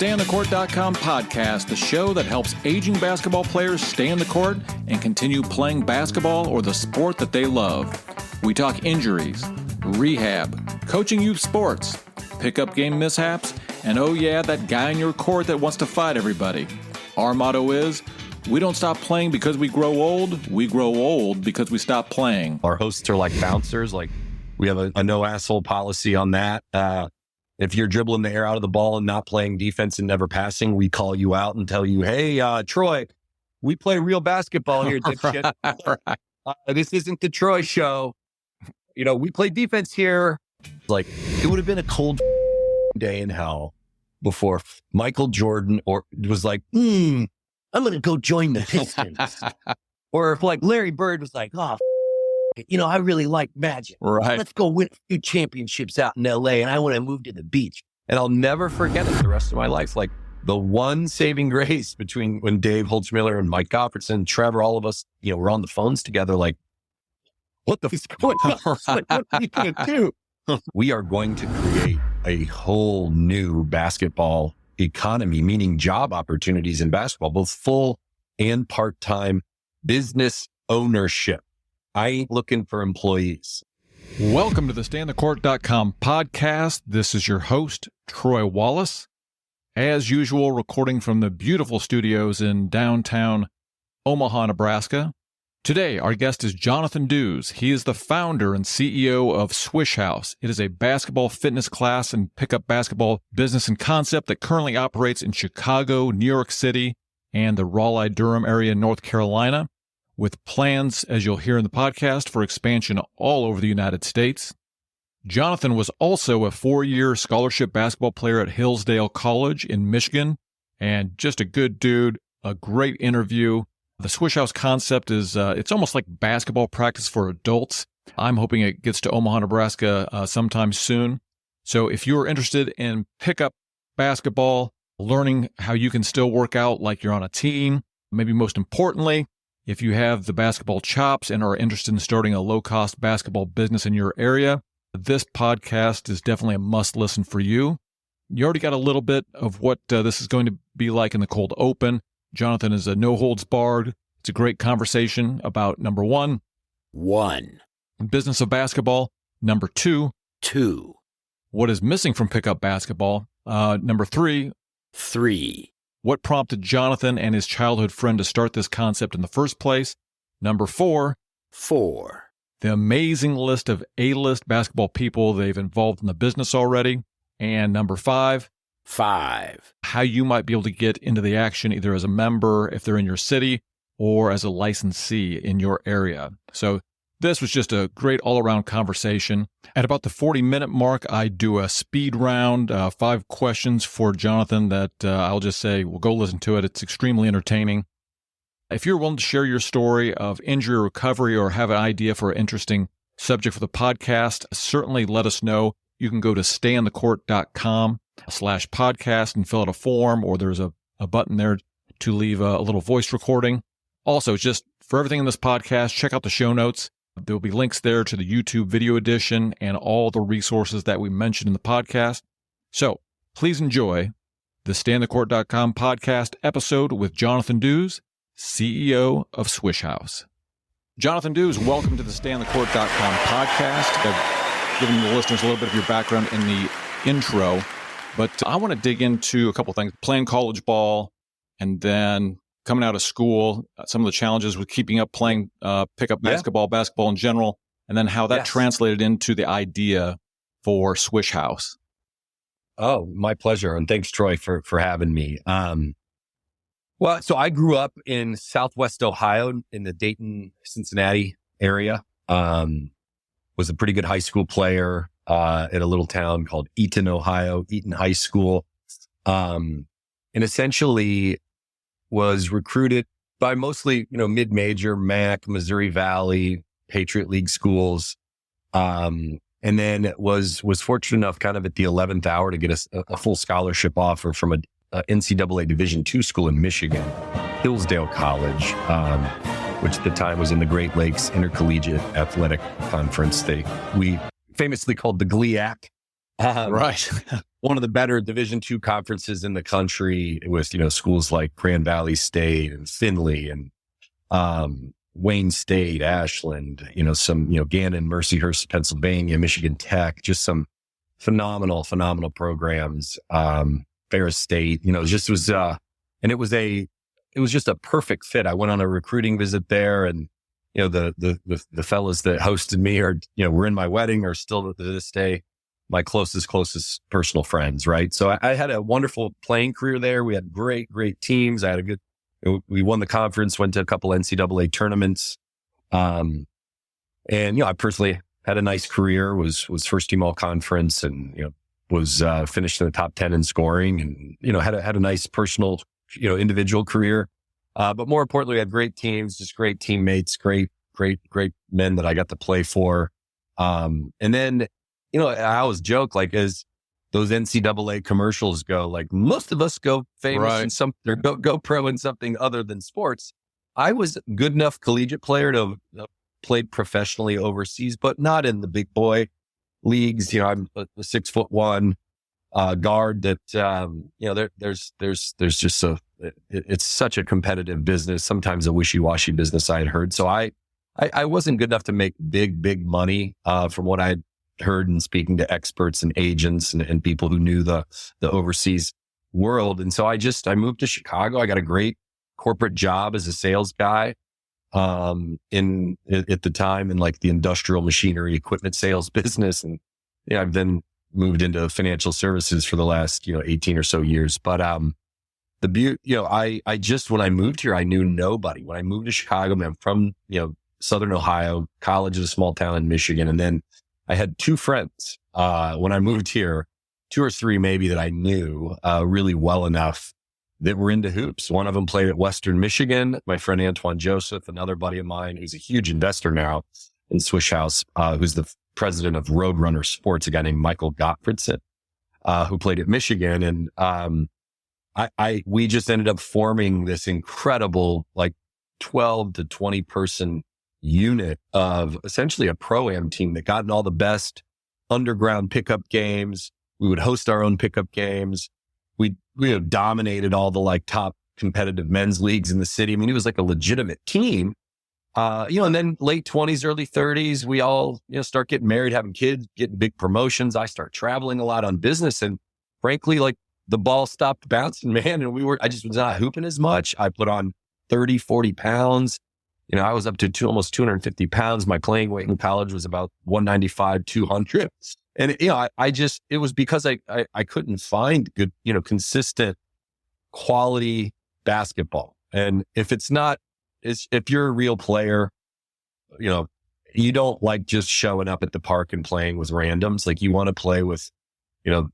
StayOnTheCourt.com podcast, the show that helps aging basketball players stay on the court and continue playing basketball or the sport that they love. We talk injuries, rehab, coaching youth sports, pickup game mishaps, and oh yeah, that guy in your court that wants to fight everybody. Our motto is, we don't stop playing because we grow old. We grow old because we stop playing. Our hosts are like bouncers. Like we have a no asshole policy on that. If you're dribbling the air out of the ball and not playing defense and never passing, we call you out and tell you, hey, Troy, we play real basketball here, dipshit. Right. This isn't the Troy show. You know, we play defense here. Like, it would have been a cold day in hell before Michael Jordan was like, I'm going to go join the Pistons. Or if like Larry Bird was like, I really like Magic. Right. Let's go win a few championships out in LA and I want to move to the beach. And I'll never forget it the rest of my life. Like the one saving grace between when Dave Holtzmiller and Mike Goffredson, Trevor, all of us, we're on the phones together like, what the f*** is going on? Like, what are you going to do? We are going to create a whole new basketball economy, meaning job opportunities in basketball, both full and part-time business ownership. I ain't looking for employees. Welcome to the StayOnTheCourt.com podcast. This is your host, Troy Wallace. As usual, recording from the beautiful studios in downtown Omaha, Nebraska. Today, our guest is Jonathon Dews. He is the founder and CEO of Swish House. It is a basketball fitness class and pickup basketball business and concept that currently operates in Chicago, New York City, and the Raleigh-Durham area in North Carolina, with plans, as you'll hear in the podcast, for expansion all over the United States. Jonathon was also a 4-year scholarship basketball player at Hillsdale College in Michigan, and just a good dude, a great interview. The Swish House concept is, it's almost like basketball practice for adults. I'm hoping it gets to Omaha, Nebraska sometime soon. So if you're interested in pickup basketball, learning how you can still work out like you're on a team, maybe most importantly, if you have the basketball chops and are interested in starting a low-cost basketball business in your area, this podcast is definitely a must-listen for you. You already got a little bit of what this is going to be like in the cold open. Jonathon is a no-holds-barred. It's a great conversation about, number one, business of basketball. Number two, what is missing from pickup basketball. Number three, what prompted Jonathon and his childhood friend to start this concept in the first place. Number four, the amazing list of A-list basketball people they've involved in the business already. And number five, how you might be able to get into the action either as a member if they're in your city or as a licensee in your area. So this was just a great all-around conversation. At about the 40-minute mark, I do a speed round, 5 questions for Jonathon that I'll just say, well, go listen to it. It's extremely entertaining. If you're willing to share your story of injury or recovery or have an idea for an interesting subject for the podcast, certainly let us know. You can go to StayOnTheCourt.com/podcast and fill out a form, or there's a button there to leave a little voice recording. Also, just for everything in this podcast, check out the show notes. There will be links there to the YouTube video edition and all the resources that we mentioned in the podcast. So please enjoy the StayOnTheCourt.com podcast episode with Jonathon Dews, CEO of Swish House. Jonathon Dews, welcome to the StayOnTheCourt.com podcast. I've given the listeners a little bit of your background in the intro, but I want to dig into a couple of things. Playing college ball and then coming out of school, some of the challenges with keeping up playing pickup basketball in general, and then how that translated into the idea for Swish House. Oh, my pleasure. And thanks, Troy, for having me. So I grew up in Southwest Ohio in the Dayton, Cincinnati area. Was a pretty good high school player at a little town called Eaton, Ohio, Eaton High School. And essentially was recruited by mostly, mid-major, MAC, Missouri Valley, Patriot League schools. And then was fortunate enough kind of at the 11th hour to get a full scholarship offer from a NCAA Division II school in Michigan, Hillsdale College, which at the time was in the Great Lakes Intercollegiate Athletic Conference. We famously called the GLIAC. Right. one of the better Division II conferences in the country with, schools like Grand Valley State and Findlay and, Wayne State, Ashland, some, Gannon, Mercyhurst, Pennsylvania, Michigan Tech, just some phenomenal programs. Ferris State, and it was just a perfect fit. I went on a recruiting visit there, and, the fellas that hosted me were in my wedding, are still to this day my closest personal friends. Right. So I had a wonderful playing career there. We had great teams. We won the conference, went to a couple NCAA tournaments. And, I personally had a nice career, was first team all conference, and, was, finished in the top 10 in scoring, and, had a nice personal, individual career. But more importantly, we had great teams, just great teammates, great men that I got to play for. And then, I always joke, like, as those NCAA commercials go, like, most of us go famous in something, or go pro in something other than sports. I was a good enough collegiate player to played professionally overseas, but not in the big boy leagues. I'm a 6'1" guard that, there's just it's such a competitive business, sometimes a wishy-washy business, I had heard. So I wasn't good enough to make big money, from what I had heard and speaking to experts and agents and people who knew the overseas world. And so I moved to Chicago. I got a great corporate job as a sales guy, at the time in like the industrial machinery equipment sales business. And I've then moved into financial services for the last, 18 or so years. But, the beauty, when I moved here, I knew nobody. When I moved to Chicago, I'm from, Southern Ohio, college in a small town in Michigan. And then I had two friends, when I moved here, two or three maybe, that I knew, really well enough, that were into hoops. One of them played at Western Michigan, my friend Antoine Joseph, another buddy of mine who's a huge investor now in Swish House, who's the president of Roadrunner Sports, a guy named Michael Gottfriedson, who played at Michigan. And, we just ended up forming this incredible, like 12 to 20 person unit of essentially a pro-am team that got in all the best underground pickup games. We would host our own pickup games. We dominated all the like top competitive men's leagues in the city. I mean, it was like a legitimate team. And then late 20s, early 30s, we all, start getting married, having kids, getting big promotions. I start traveling a lot on business. And frankly, like the ball stopped bouncing, man. And I just was not hooping as much. I put on 30, 40 pounds. I was up to almost 250 pounds. My playing weight in college was about 195, 200. And, it was because I couldn't find good, consistent quality basketball. And if you're a real player, you don't like just showing up at the park and playing with randoms. Like you want to play with,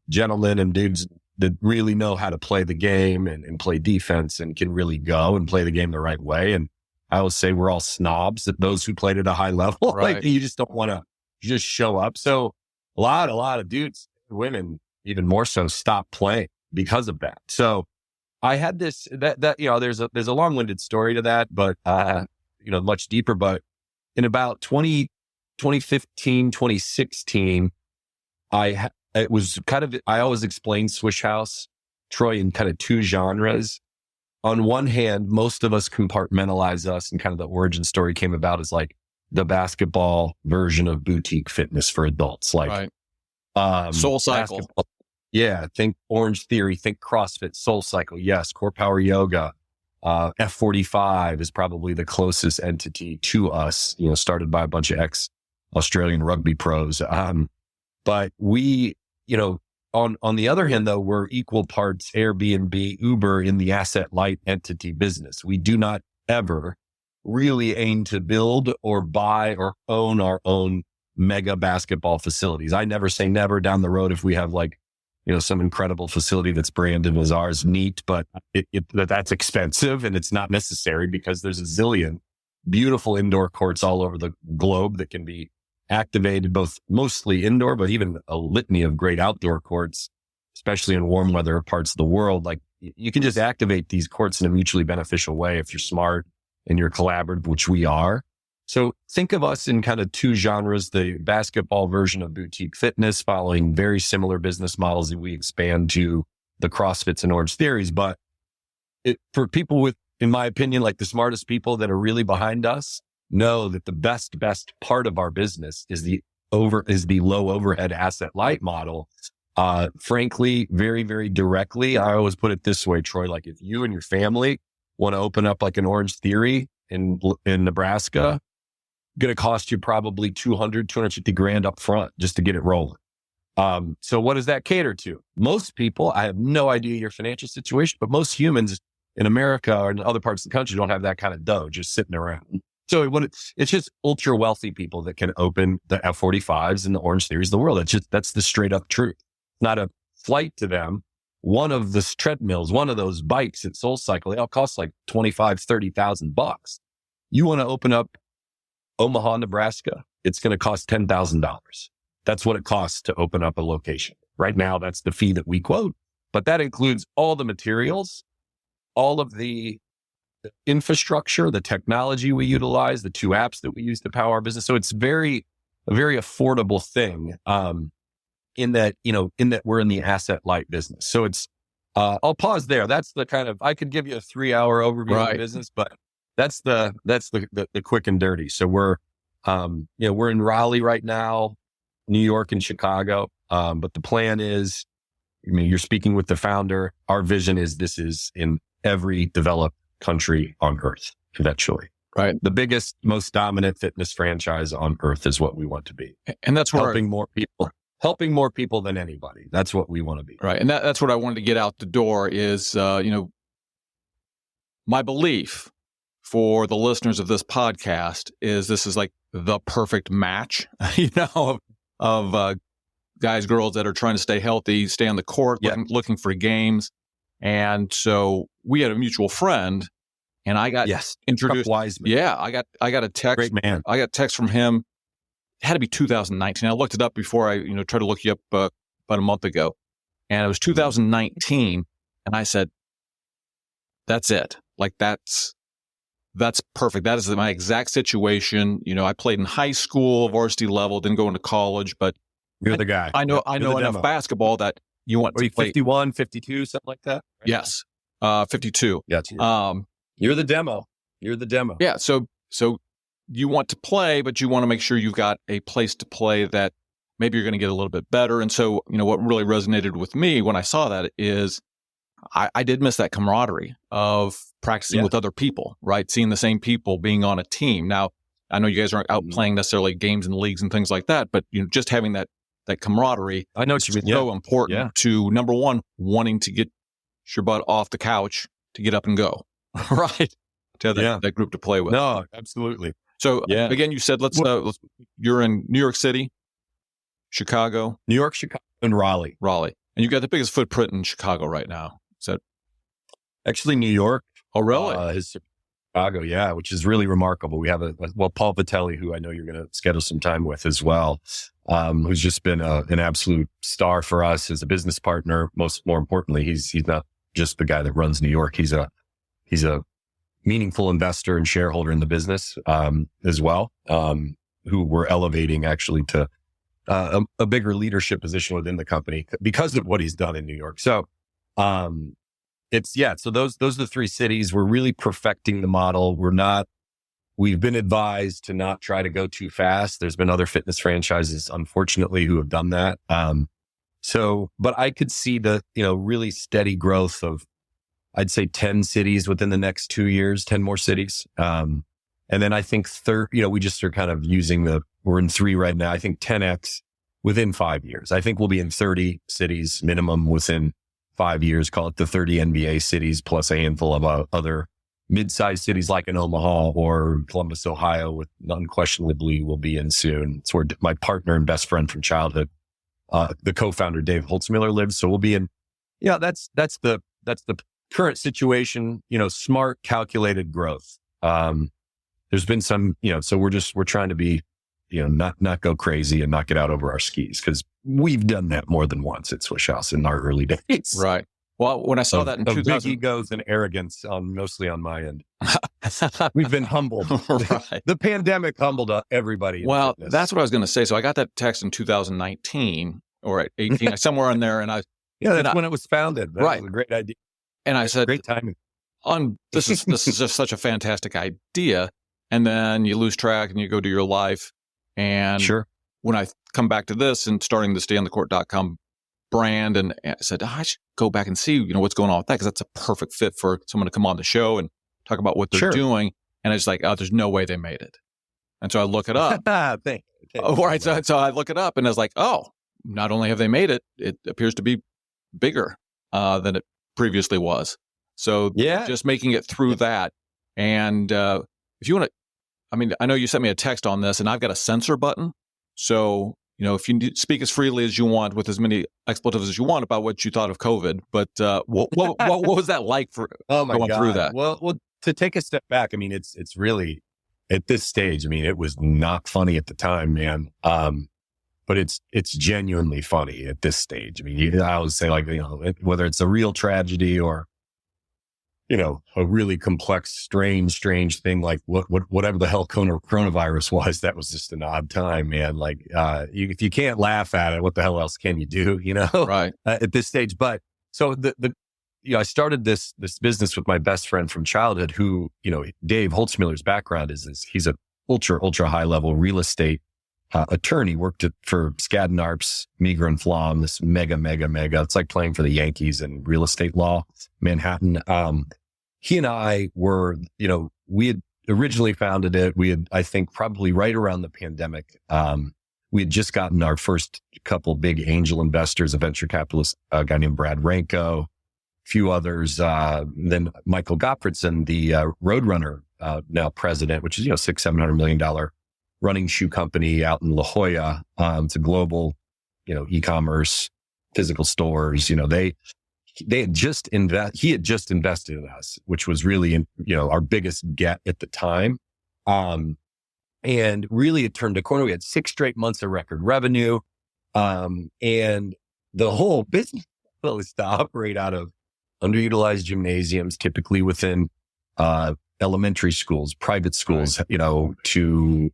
gentlemen and dudes that really know how to play the game and play defense and can really go and play the game the right way. And I always say we're all snobs, that those who played at a high level, Right. like you just don't want to just show up. So a lot of dudes, women, even more so, stop playing because of that. So I had this, there's a long-winded story to that, but, much deeper. But in about 2015, 2016, I always explain Swish House, Troy, in kind of two genres. On one hand, most of us compartmentalize us, and kind of the origin story came about as like the basketball version of boutique fitness for adults, like Soul Cycle. Yeah, think Orange Theory, think CrossFit, Soul Cycle, yes, Core Power Yoga. F45 is probably the closest entity to us, started by a bunch of ex-Australian rugby pros. But we, on the other hand, though, we're equal parts Airbnb, Uber in the asset light entity business. We do not ever really aim to build or buy or own our own mega basketball facilities. I never say never. Down the road, if we have like, some incredible facility that's branded as ours, neat, but that's expensive and it's not necessary, because there's a zillion beautiful indoor courts all over the globe that can be activated, both mostly indoor, but even a litany of great outdoor courts, especially in warm weather parts of the world. Like you can just activate these courts in a mutually beneficial way if you're smart and you're collaborative, which we are. So think of us in kind of two genres, the basketball version of boutique fitness, following very similar business models that we expand to the CrossFits and Orange Theories. But for people with, in my opinion, like the smartest people that are really behind us, know that the best part of our business is the low overhead asset light model. Frankly, very, very directly, I always put it this way, Troy, like if you and your family want to open up like an Orange Theory in Nebraska, going to cost you probably $250,000 up front just to get it rolling. So what does that cater to? Most people, I have no idea your financial situation, but most humans in America or in other parts of the country don't have that kind of dough just sitting around. So it's just ultra wealthy people that can open the F45s and the Orange Theories of the world. That's the straight up truth. Not a flight to them. One of the treadmills, one of those bikes at SoulCycle, they all cost like $25,000-$30,000. You want to open up Omaha, Nebraska, it's going to cost $10,000. That's what it costs to open up a location. Right now, that's the fee that we quote, but that includes all the materials, all of the infrastructure, the technology we utilize, the 2 apps that we use to power our business. So it's a very affordable thing, in that we're in the asset light business. So it's, I'll pause there. That's the kind of, I could give you a 3-hour overview of the business, but that's the quick and dirty. So we're in Raleigh right now, New York and Chicago. But the plan is, you're speaking with the founder. Our vision is this is in every developed country on earth eventually. Right. The biggest, most dominant fitness franchise on earth is what we want to be. And that's where helping more people than anybody. That's what we want to be. Right. And that's what I wanted to get out the door is, my belief for the listeners of this podcast is this is like the perfect match, of guys, girls that are trying to stay healthy, stay on the court, looking for games. And so we had a mutual friend and I got introduced. Wiseman. Yeah. I got a text. Great man. I got a text from him. It had to be 2019. I looked it up before I, tried to look you up about a month ago. And it was 2019. And I said, that's it. Like that's perfect. That is my exact situation. I played in high school, varsity level, didn't go into college, but you're the guy. I know enough basketball that you want to play. 51, 52, something like that? Right? Yes. 52. Yeah. You're the demo. Yeah. So you want to play, but you want to make sure you've got a place to play that maybe you're going to get a little bit better. And so, what really resonated with me when I saw that is I did miss that camaraderie of practicing with other people, right? Seeing the same people, being on a team. Now, I know you guys aren't out playing necessarily games and leagues and things like that, but just having that camaraderie. I know what you mean. So important to, number one, wanting to get your butt off the couch to get up and go, right? To have that group to play with. No, absolutely. So again, you said you're in New York City, Chicago, and Raleigh. And you got the biggest footprint in Chicago right now. Is that actually New York? Oh, really? Chicago, which is really remarkable. We have Paul Vitelli, who I know you're going to schedule some time with as well, who's just been an absolute star for us as a business partner. More importantly, he's not just the guy that runs New York. He's a meaningful investor and shareholder in the business as well, who we're elevating actually to a bigger leadership position within the company because of what he's done in New York. So so those are the 3 cities. We're really perfecting the model. We've been advised to not try to go too fast. There's been other fitness franchises, unfortunately, who have done that. But I could see the, really steady growth of, I'd say 10 cities within the next 2 years, 10 more cities. And then I think we just are kind of we're in 3 right now. I think 10X within 5 years. I think we'll be in 30 cities minimum within 5 years, call it the 30 NBA cities plus a handful of other mid-sized cities like in Omaha or Columbus, Ohio, with unquestionably will be in soon. It's where my partner and best friend from childhood, the co-founder, Dave Holtzmiller, lives. So we'll be in, that's the current situation, smart, calculated growth. There's been some, so we're trying to be, not go crazy and not get out over our skis because we've done that more than once at Swish House in our early days. Right. Well, when I saw that in Of big 2000, egos and arrogance, mostly on my end. We've been humbled. right. The pandemic humbled everybody in Well, fitness. that's what I was going to say. So I got that text in 2019 or 18, somewhere in there, and Yeah, that's when it was founded. That Right. was a great idea. and I said, Great timing. this is just such a fantastic idea. And then you lose track and you go to your life. And Sure. when I come back to this and starting the stayonthecourt.com brand, and I said, I should go back and see, what's going on with that, because that's a perfect fit for someone to come on the show and talk about what they're Sure. doing. And it's like, oh, there's no way they made it. And so I look it up. Thank you. Oh, right. So I look it up and I was like, oh, not only have they made it, it appears to be bigger than it previously was. So Yeah. just making it through that. And if you want to, I know you sent me a text on this, and I've got a censor button. So, if you speak as freely as you want with as many expletives as you want about what you thought of COVID, but what was that like for going through that? Well, to take a step back, it's really at this stage. It was not funny at the time, man. But it's genuinely funny at this stage. I always say, like, whether it's a real tragedy or, a really complex, strange thing, like whatever the hell coronavirus was, that was just an odd time, man. Like, if you can't laugh at it, what the hell else can you do, Right. at this stage? But so I started this business with my best friend from childhood who, Dave Holtzmiller's background is he's a ultra high level real estate attorney, worked for Skadden Arps, Meagher and Flom, this mega. It's like playing for the Yankees in real estate law, Manhattan. He and I were, we had originally founded it. We had, I think, probably right around the pandemic. We had just gotten our first couple big angel investors, a venture capitalist, a guy named Brad Ranko, a few others. Then Michael Gottfriedson, the Roadrunner, now president, which is, $600-700 million running shoe company out in La Jolla. It's a global, e-commerce, physical stores. He had just invested in us, which was really, our biggest get at the time. And really it turned a corner. We had 6 straight months of record revenue. And the whole business was to operate out of underutilized gymnasiums, typically within, elementary schools, private schools, Right. To,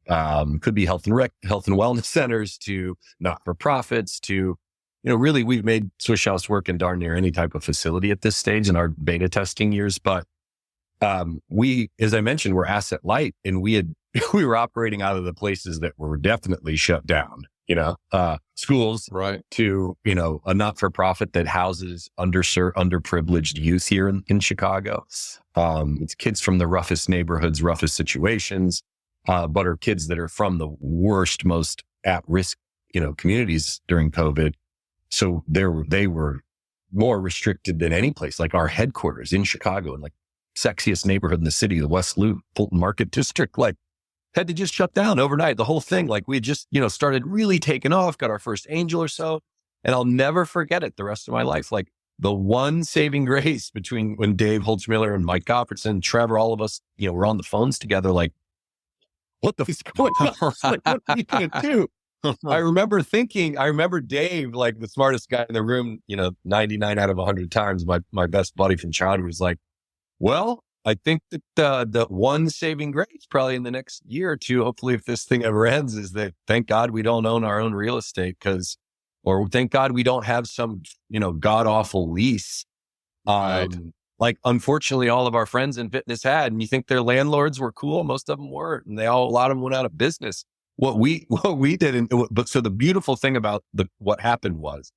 could be health and wellness centers, to not-for-profits, to, really we've made Swish House work in darn near any type of facility at this stage in our beta testing years. But, we, as I mentioned, we're asset light, and we were operating out of the places that were definitely shut down, schools, Right. to, a not-for-profit that houses underprivileged youth here in Chicago. It's kids from the roughest neighborhoods, roughest situations, but are kids that are from the worst, most at-risk, communities during COVID. So they were more restricted than any place. Like our headquarters in Chicago, and like sexiest neighborhood in the city, the West Loop, Fulton Market District, like had to just shut down overnight. The whole thing, like we had just, started really taking off, got our first angel or so. And I'll never forget it the rest of my life. Like the one saving grace between when Dave Holtzmiller and Mike Gottfriedson, Trevor, all of us, were on the phones together, like, what the fuck's going on? Like, what are you going to do? I remember Dave, like the smartest guy in the room, 99 out of 100 times, my best buddy from childhood, was like, well, I think that the one saving grace probably in the next year or two, hopefully if this thing ever ends, is that thank God we don't own our own real estate, or thank God we don't have some, god awful lease. Right. Like unfortunately all of our friends in fitness had, and you think their landlords were cool. Most of them weren't. And a lot of them went out of business. What we did. But so the beautiful thing about what happened was,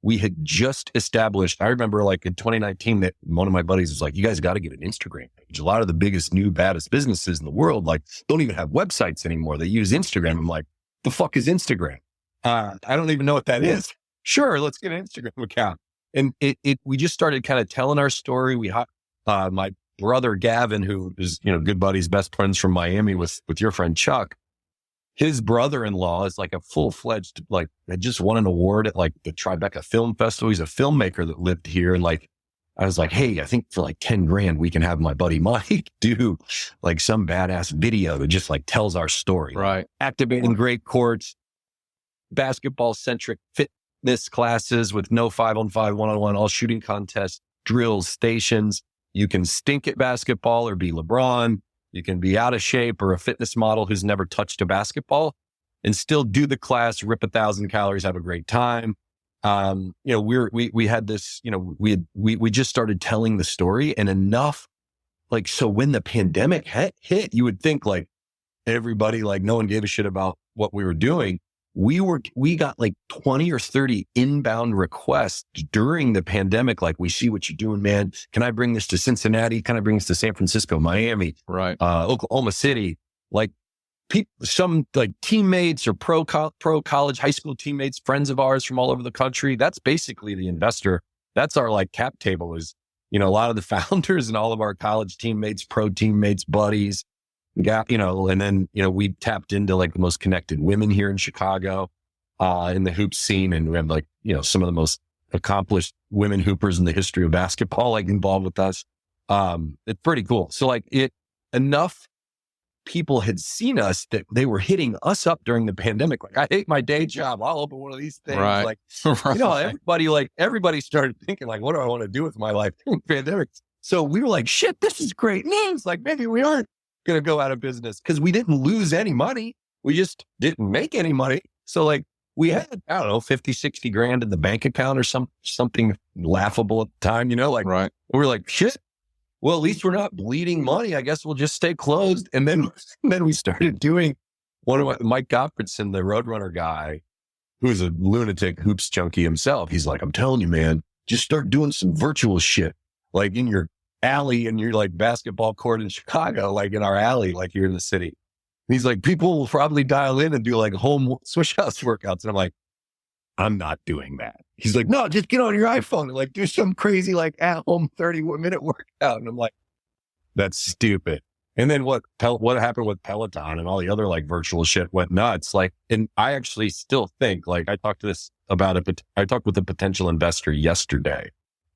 we had just established, I remember like in 2019 that one of my buddies was like, you guys got to get an Instagram page. A lot of the biggest, new, baddest businesses in the world, like don't even have websites anymore. They use Instagram. I'm like, the fuck is Instagram? I don't even know what that is. Sure. Let's get an Instagram account. And we just started kind of telling our story. We had, my brother, Gavin, who is, good buddies, best friends from Miami with your friend, Chuck. His brother-in-law is like a full-fledged, like had just won an award at like the Tribeca Film Festival. He's a filmmaker that lived here. And like, I was like, hey, I think for like 10 grand, we can have my buddy Mike do like some badass video that just like tells our story. Right. Activating great courts, basketball-centric fitness classes with no 5-on-5, 1-on-1, all shooting contests. drills, stations. You can stink at basketball or be LeBron. You can be out of shape or a fitness model who's never touched a basketball and still do the class, rip 1,000 calories, have a great time. We had this, we just started telling the story and enough. Like, so when the pandemic hit, you would think like everybody, like no one gave a shit about what we were doing. We got like 20 or 30 inbound requests during the pandemic. Like, we see what you're doing, man. Can I bring this to Cincinnati? Can I bring this to San Francisco, Miami, right? Oklahoma City? Like, some like teammates or pro college, high school teammates, friends of ours from all over the country. That's basically the investor. That's our like cap table is, a lot of the founders and all of our college teammates, pro teammates, buddies. And then, we tapped into like the most connected women here in Chicago, in the hoop scene. And we have like, some of the most accomplished women hoopers in the history of basketball, like involved with us. It's pretty cool. So like enough people had seen us that they were hitting us up during the pandemic. Like, I hate my day job. I'll open one of these things. Right. Like, everybody started thinking like, what do I want to do with my life during the pandemic? So we were like, shit, this is great news. Like, maybe we aren't going to go out of business because we didn't lose any money. We just didn't make any money. So like we had, I don't know, 50, 60 grand in the bank account or something laughable at the time, right. We were like, shit, well, at least we're not bleeding money. I guess we'll just stay closed. And then we started doing Mike Gottfredson, the Roadrunner guy, who's a lunatic hoops junkie himself. He's like, I'm telling you, man, just start doing some virtual shit, like in your alley in your like basketball court in Chicago, like in our alley, like here in the city. And he's like, people will probably dial in and do like home Swish House workouts. And I'm like, I'm not doing that. He's like, no, just get on your iPhone and like do some crazy like at home 30-minute workout. And I'm like, that's stupid. And then what happened with Peloton and all the other like virtual shit went nuts. Like, and I actually still think like I talked with a potential investor yesterday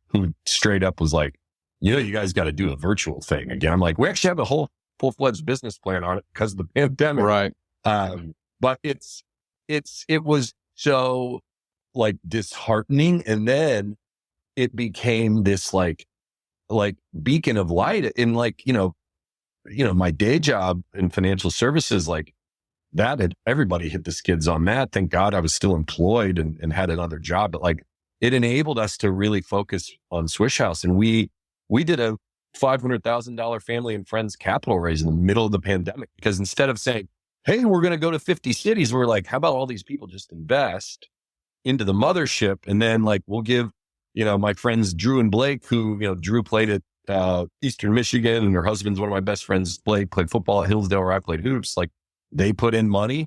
who straight up was like, you guys got to do a virtual thing again. I'm like, we actually have a whole full-fledged business plan on it because of the pandemic. Right. But it was so like disheartening. And then it became this like beacon of light in like, my day job in financial services, like that had everybody hit the skids on that. Thank God I was still employed and had another job, but like it enabled us to really focus on Swish House. And we did a $500,000 family and friends capital raise in the middle of the pandemic because instead of saying, hey, we're going to go to 50 cities, we're like, how about all these people just invest into the mothership? And then like, we'll give, my friends, Drew and Blake, who, Drew played at Eastern Michigan and her husband's one of my best friends, Blake, played football at Hillsdale where I played hoops. Like they put in money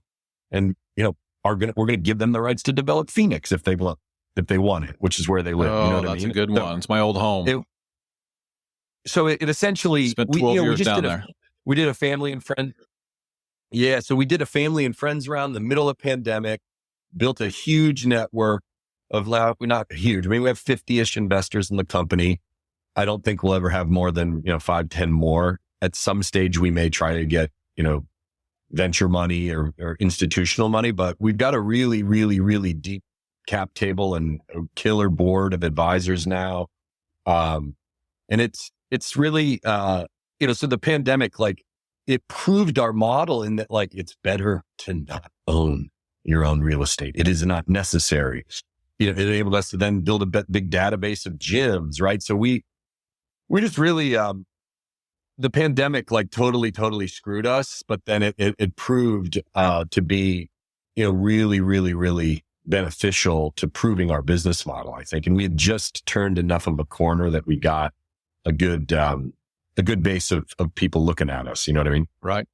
and, we're going to give them the rights to develop Phoenix if they want it, which is where they live. Oh, that's a good one. It's my old home. So it essentially, spent 12 years down there. We did a family and friend. Yeah. So we did a family and friends round in the middle of pandemic, built a huge network of not huge. I mean, we have 50-ish investors in the company. I don't think we'll ever have more than, 5, 10 more. At some stage, we may try to get, venture money or institutional money, but we've got a really, really, really deep cap table and a killer board of advisors now. And it's really, so the pandemic, like it proved our model in that like, it's better to not own your own real estate. It is not necessary. It enabled us to then build a big database of gyms, right? So we just really, the pandemic like totally screwed us, but then it proved, to be, really, really, really beneficial to proving our business model, I think. And we had just turned enough of a corner that we got a good base of people looking at us. You know what I mean? Right.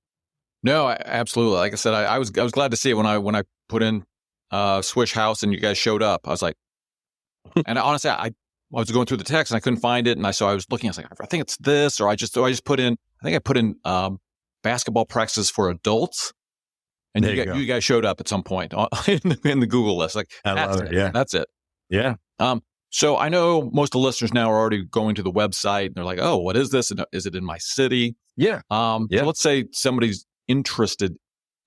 No, absolutely. Like I said, I was glad to see it when I put in Swish House and you guys showed up. I was like, and honestly, I was going through the text and I couldn't find it, and I was looking. I was like, I think it's this, or I just put in. I think I put in basketball practices for adults, and you guys showed up at some point in the Google list. Like, I love it. Yeah, that's it. Yeah. So I know most of the listeners now are already going to the website and they're like, oh, what is this? And is it in my city? Yeah. So let's say somebody's interested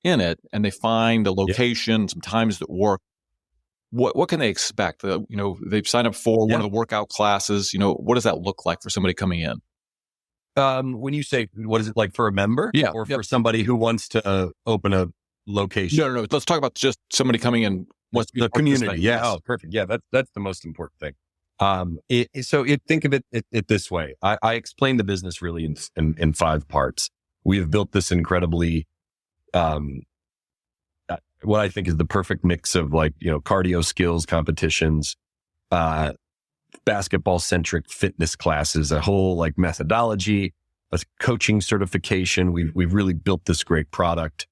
in it and they find a location, some times that work. what can they expect? They've signed up for one of the workout classes. What does that look like for somebody coming in? When you say, what is it like for a member? Yeah. Or for somebody who wants to open a location? No. Let's talk about just somebody coming in. What's the community? Yeah. Oh, perfect. Yeah. That's the most important thing. Think of it this way. I explained the business really in 5 parts. We have built this incredibly, what I think is the perfect mix of cardio skills competitions, basketball centric fitness classes, a whole methodology, a coaching certification. We've really built this great product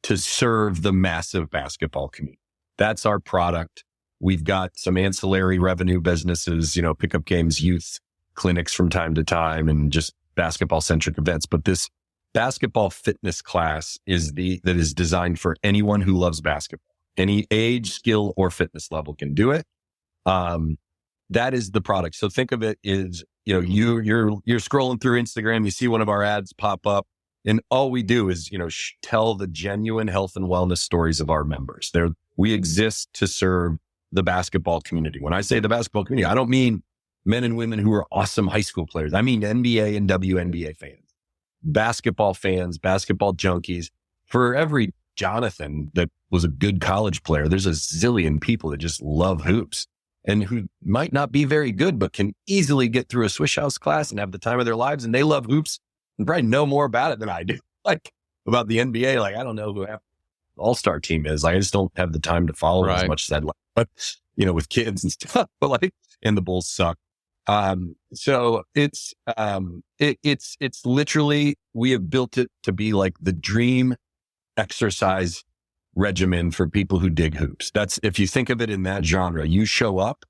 to serve the massive basketball community. That's our product. We've got some ancillary revenue businesses, pickup games, youth clinics from time to time, and just basketball centric events. But this basketball fitness class that is designed for anyone who loves basketball. Any age, skill, or fitness level can do it. That is the product. So think of it as, you're scrolling through Instagram, you see one of our ads pop up, and all we do is, tell the genuine health and wellness stories of our members. We exist to serve the basketball community. When I say the basketball community, I don't mean men and women who are awesome high school players. I mean NBA and WNBA fans, basketball fans, basketball junkies. For every Jonathon that was a good college player, there's a zillion people that just love hoops and who might not be very good, but can easily get through a Swish House class and have the time of their lives. And they love hoops and probably know more about it than I do. About the NBA, I don't know who the all-star team is. I just don't have the time to follow as much as I'd like. But, with kids and stuff, and the Bulls suck. So it's literally, we have built it to be like the dream exercise regimen for people who dig hoops. That's, if you think of it in that genre, you show up,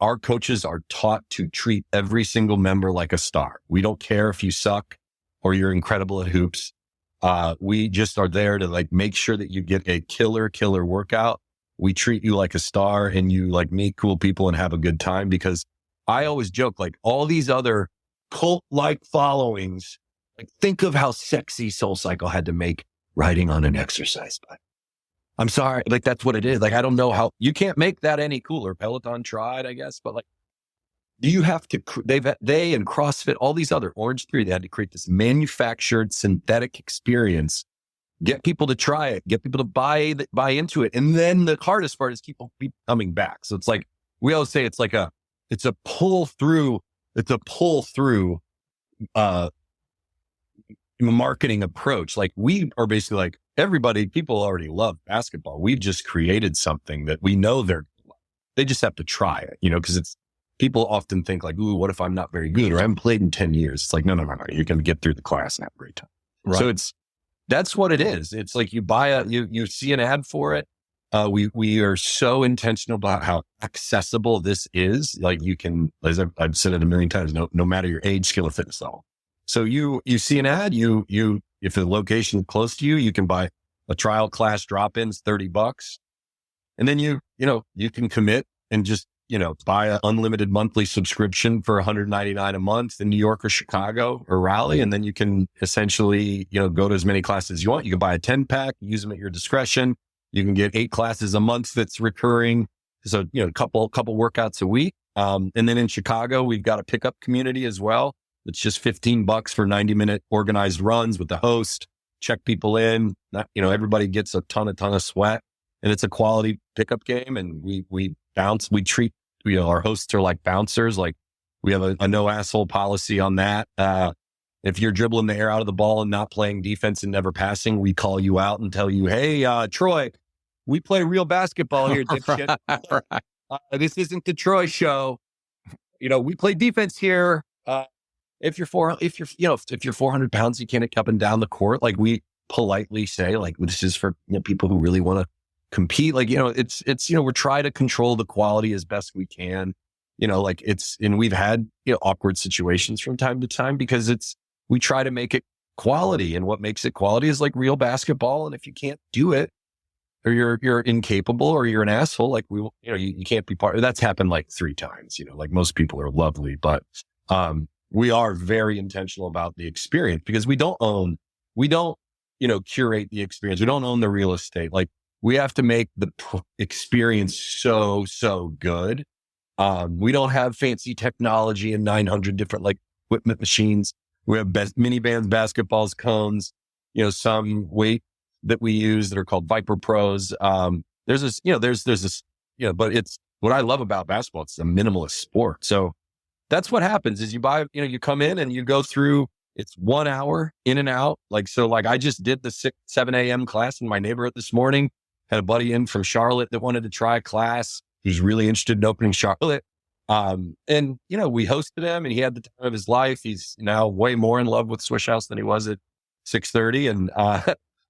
our coaches are taught to treat every single member like a star. We don't care if you suck or you're incredible at hoops. We just are there to make sure that you get a killer workout. We treat you like a star and you meet cool people and have a good time, because I always joke, all these other cult-like followings, think of how sexy SoulCycle had to make riding on an exercise bike. I'm sorry, that's what it is. I don't know how you can't make that any cooler. Peloton tried, I guess, but you have to, they and CrossFit, all these other Orange Theory, they had to create this manufactured synthetic experience, get people to try it, get people to buy into it. And then the hardest part is keep coming back. So it's we always say it's a pull through marketing approach. We are basically people already love basketball. We've just created something that we know they just have to try it, because people often think ooh, what if I'm not very good or I haven't played in 10 years? It's no, you're going to get through the class and have a great time. Right. So that's what it is. It's you see an ad for it. We are so intentional about how accessible this is. You can, as I've said it a million times, no matter your age, skill, or fitness level. So you see an ad, if the location is close to you, you can buy a trial class drop-ins, $30. And then you can commit and just, buy an unlimited monthly subscription for $199 a month in New York or Chicago or Raleigh. And then you can essentially, go to as many classes as you want. You can buy a 10-pack, use them at your discretion. You can get 8 classes a month that's recurring. So, a couple workouts a week. And then in Chicago, we've got a pickup community as well. It's just $15 for 90-minute organized runs with the host. Check people in. Everybody gets a ton of sweat, and it's a quality pickup game. And we bounce. We treat our hosts are like bouncers. We have a no asshole policy on that. If you're dribbling the air out of the ball and not playing defense and never passing, we call you out and tell you, hey, Troy, we play real basketball here, dipshit. This isn't the Troy show. We play defense here. If you're 400 pounds, you can't get up and down the court. We politely say, this is for people who really want to compete. We're trying to control the quality as best we can. And we've had awkward situations from time to time because we try to make it quality, and what makes it quality is real basketball. And if you can't do it, or you're incapable, or you're an asshole, you can't be part of. That's happened 3 times. Most people are lovely, but we are very intentional about the experience, because we don't curate the experience. We don't own the real estate. we have to make the experience so good. We don't have fancy technology and 900 different like equipment machines. We have mini bands, basketballs, cones, some weight that we use that are called Viper Pros. There's this, but it's what I love about basketball. It's a minimalist sport. So that's what happens is you buy, you come in and you go through, it's 1 hour in and out. I just did the 7 a.m. class in my neighborhood this morning. Had a buddy in from Charlotte that wanted to try a class. Who's really interested in opening Charlotte. And we hosted him and he had the time of his life. He's now way more in love with Swish House than he was at 6:30. And,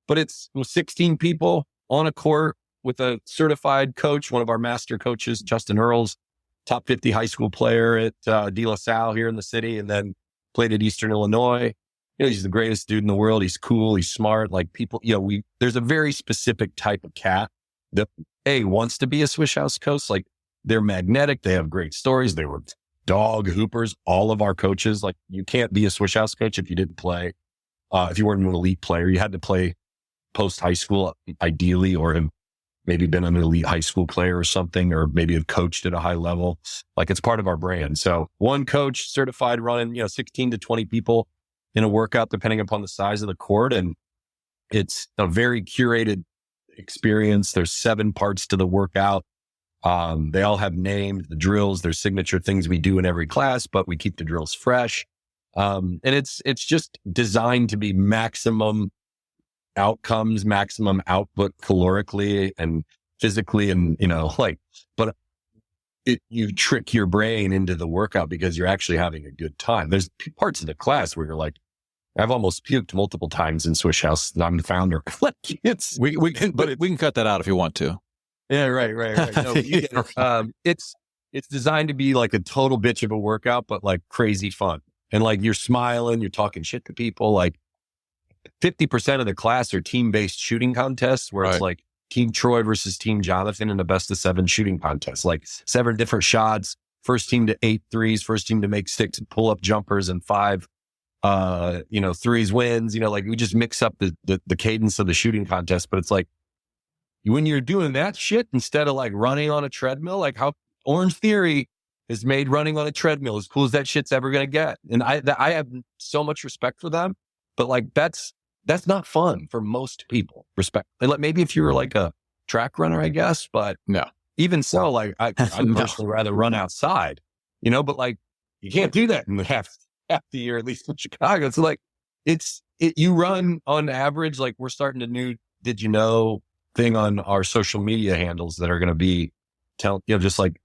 but it's 16 people on a court with a certified coach, one of our master coaches, Justin Earls, top 50 high school player at De La Salle here in the city, and then played at Eastern Illinois. He's the greatest dude in the world. He's cool. He's smart. Like people, there's a very specific type of cat that wants to be a Swish House coach. Like they're magnetic. They have great stories. They were dog hoopers. All of our coaches, like you can't be a Swish House coach if you didn't play. If you weren't an elite player, you had to play post high school, ideally, or have maybe been an elite high school player or something, or maybe have coached at a high level. Like it's part of our brand. So one coach certified running, 16 to 20 people in a workout, depending upon the size of the court. And it's a very curated experience. There's 7 parts to the workout. They all have named the drills, their signature things we do in every class, but we keep the drills fresh. And it's just designed to be maximum outcomes, maximum output calorically and physically. And, but you trick your brain into the workout because you're actually having a good time. There's parts of the class where you're like, I've almost puked multiple times in Swish House. I'm the founder. We can cut that out if you want to. Yeah, right. No, it's designed to be like a total bitch of a workout, but like crazy fun. And like you're smiling, you're talking shit to people. Like 50% of the class are team-based shooting contests where it's like Team Troy versus Team Jonathon in a best of 7 shooting contest. Like 7 different shots, first team to 8 threes, first team to make 6 pull-up jumpers and 5 threes wins. Like we just mix up the cadence of the shooting contest. But it's like when you're doing that shit instead of like running on a treadmill, like how Orange Theory has made running on a treadmill as cool as that shit's ever going to get. And I have so much respect for them, but like that's not fun for most people. Respect. Like maybe if you were like a track runner, I guess, but no, even so, like I'd personally rather run outside, but like you can't do that in half the year, at least in Chicago. So like you run on average, like we're starting a new, did you know thing on our social media handles that are going to be just like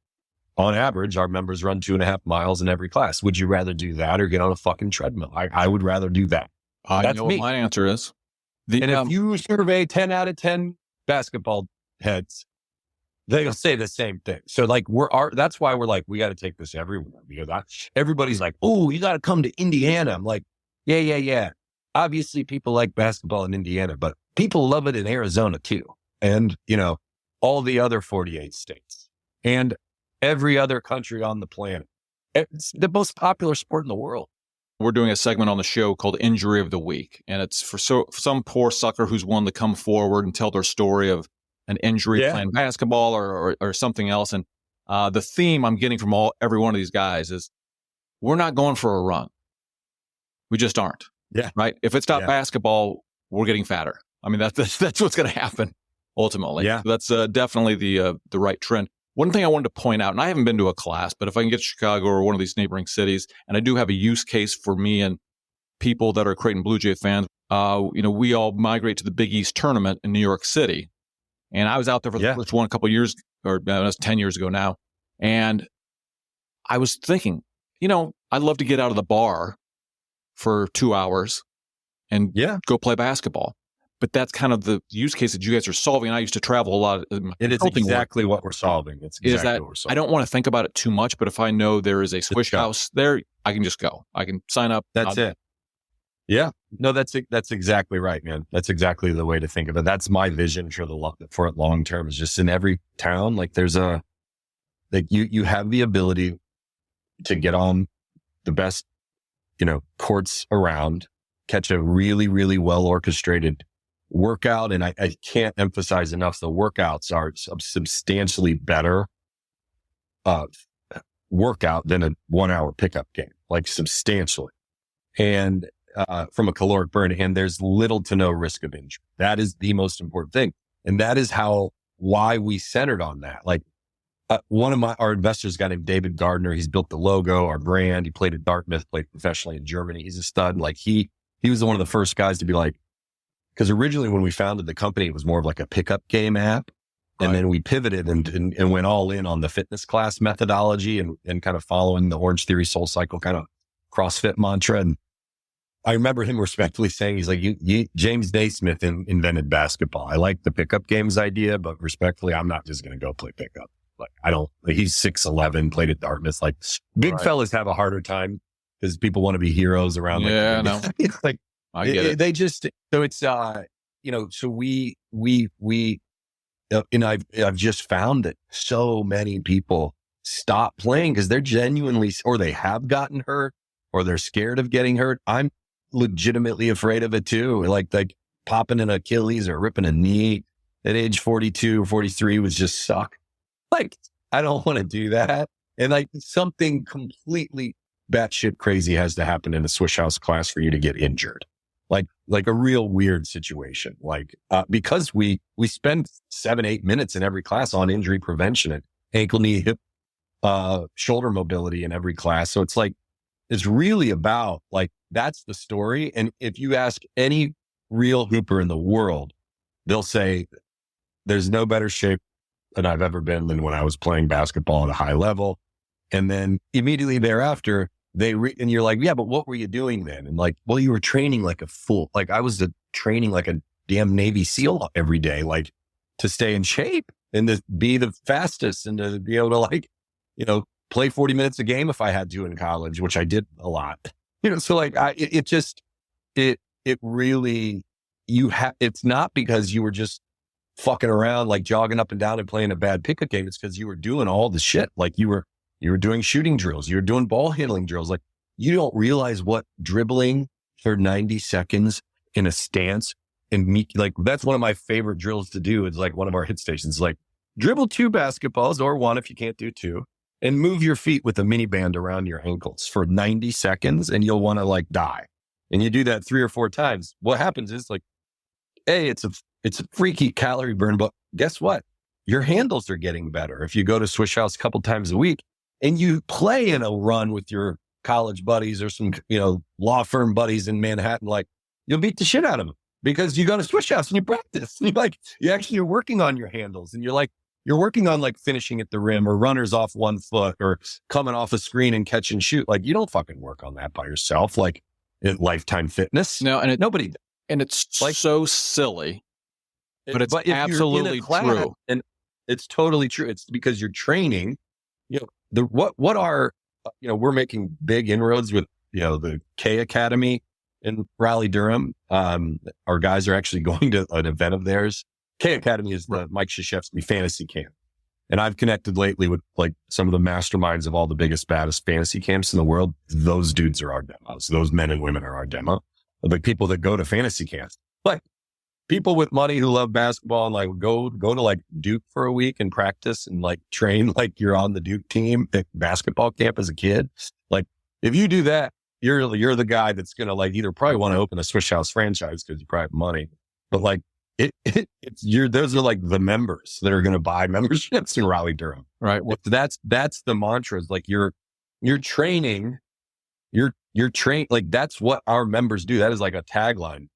on average, our members run 2.5 miles in every class. Would you rather do that or get on a fucking treadmill? I would rather do that. I know what my answer is. If you survey 10 out of 10 basketball heads, they'll say the same thing. So like that's why we're like, we got to take this everywhere because everybody's like, oh, you got to come to Indiana. I'm like, yeah. Obviously people like basketball in Indiana, but people love it in Arizona too. And, all the other 48 states and every other country on the planet. It's the most popular sport in the world. We're doing a segment on the show called Injury of the Week. And it's for some poor sucker who's willing to come forward and tell their story of an injury playing basketball or something else. And the theme I'm getting from every one of these guys is we're not going for a run. We just aren't. Yeah. Right. If it's not basketball, we're getting fatter. I mean, that's what's going to happen ultimately. Yeah. So that's definitely the right trend. One thing I wanted to point out, and I haven't been to a class, but if I can get to Chicago or one of these neighboring cities, and I do have a use case for me and people that are Creighton Blue Jay fans, we all migrate to the Big East tournament in New York City. And I was out there for the first one a couple of years, or that was 10 years ago now. And I was thinking, I'd love to get out of the bar for 2 hours and go play basketball. But that's kind of the use case that you guys are solving. I used to travel a lot. It is exactly what we're solving. It's exactly what we're solving. I don't want to think about it too much, but if I know there is a Swish House there, I can just go. I can sign up. That's it. Yeah. No, that's exactly right, man. That's exactly the way to think of it. That's my vision for it long term, is just in every town. Like there's you have the ability to get on the best, courts around, catch a really, really well orchestrated workout. And I can't emphasize enough, the workouts are substantially better workout than a 1 hour pickup game, like substantially. And from a caloric burn, and there's little to no risk of injury. That is the most important thing. And that is why we centered on that. Like one of our investors, a guy named David Gardner, he's built the logo, our brand. He played at Dartmouth, played professionally in Germany. He's a stud. Like he was one of the first guys to be like, because originally when we founded the company, it was more of like a pickup game app. And then we pivoted and went all in on the fitness class methodology and kind of following the Orange Theory Soul Cycle kind of CrossFit mantra. And I remember him respectfully saying, he's like, James Naismith invented basketball. I like the pickup games idea, but respectfully, I'm not just going to go play pickup. Like he's 6'11", played at Dartmouth. Like big fellas have a harder time because people want to be heroes around. Yeah, no. It's like, I get it. They just, so it's, so we and I've just found that so many people stop playing because they're genuinely, or they have gotten hurt or they're scared of getting hurt. I'm legitimately afraid of it too. Like popping an Achilles or ripping a knee at age 42 or 43 would just suck. Like, I don't want to do that. And like something completely batshit crazy has to happen in a Swish House class for you to get injured. Like a real weird situation. Like, because we spend 7-8 minutes in every class on injury prevention and ankle, knee, hip, shoulder mobility in every class. So it's like, it's really about like, that's the story. And if you ask any real hooper in the world, they'll say there's no better shape than I've ever been than when I was playing basketball at a high level. And then immediately thereafter, and you're like, yeah, but what were you doing then? And like, well, you were training like a fool. Like I was training like a damn Navy SEAL every day, like to stay in shape and to be the fastest and to be able to like, play 40 minutes a game if I had to in college, which I did a lot, so like it really, it's not because you were just fucking around, like jogging up and down and playing a bad pickup game. It's because you were doing all the shit. Like you were doing shooting drills. You were doing ball handling drills. Like you don't realize what dribbling for 90 seconds in a stance and like, that's one of my favorite drills to do. It's like one of our hit stations, like dribble 2 basketballs or 1 if you can't do 2 and move your feet with a mini band around your ankles for 90 seconds and you'll want to like die. And you do that 3 or 4 times. What happens is like, it's a freaky calorie burn, but guess what? Your handles are getting better. If you go to Swish House a couple times a week and you play in a run with your college buddies or some, law firm buddies in Manhattan, like you'll beat the shit out of them because you go to Swish House and you practice. And you're working on your handles and you're working on like finishing at the rim or runners off 1 foot or coming off a screen and catch and shoot. Like you don't fucking work on that by yourself, like in Lifetime Fitness. No, and nobody. And it's like so silly, but it's absolutely true. And it's totally true. It's because you're training, we're making big inroads with, the K Academy in Raleigh-Durham. Our guys are actually going to an event of theirs. K Academy is the Mike Krzyzewski fantasy camp. And I've connected lately with like some of the masterminds of all the biggest, baddest fantasy camps in the world. Those dudes are our demos. Those men and women are our demo. The people that go to fantasy camps, like people with money who love basketball and like go to like Duke for a week and practice and like train like you're on the Duke team at basketball camp as a kid. Like if you do that, you're the guy that's going to like either probably want to open a Swish House franchise because you probably have money, but like those are like the members that are going to buy memberships in Raleigh-Durham. Right. Well, that's the mantra is like you're training. You're trained, like that's what our members do. That is like a tagline.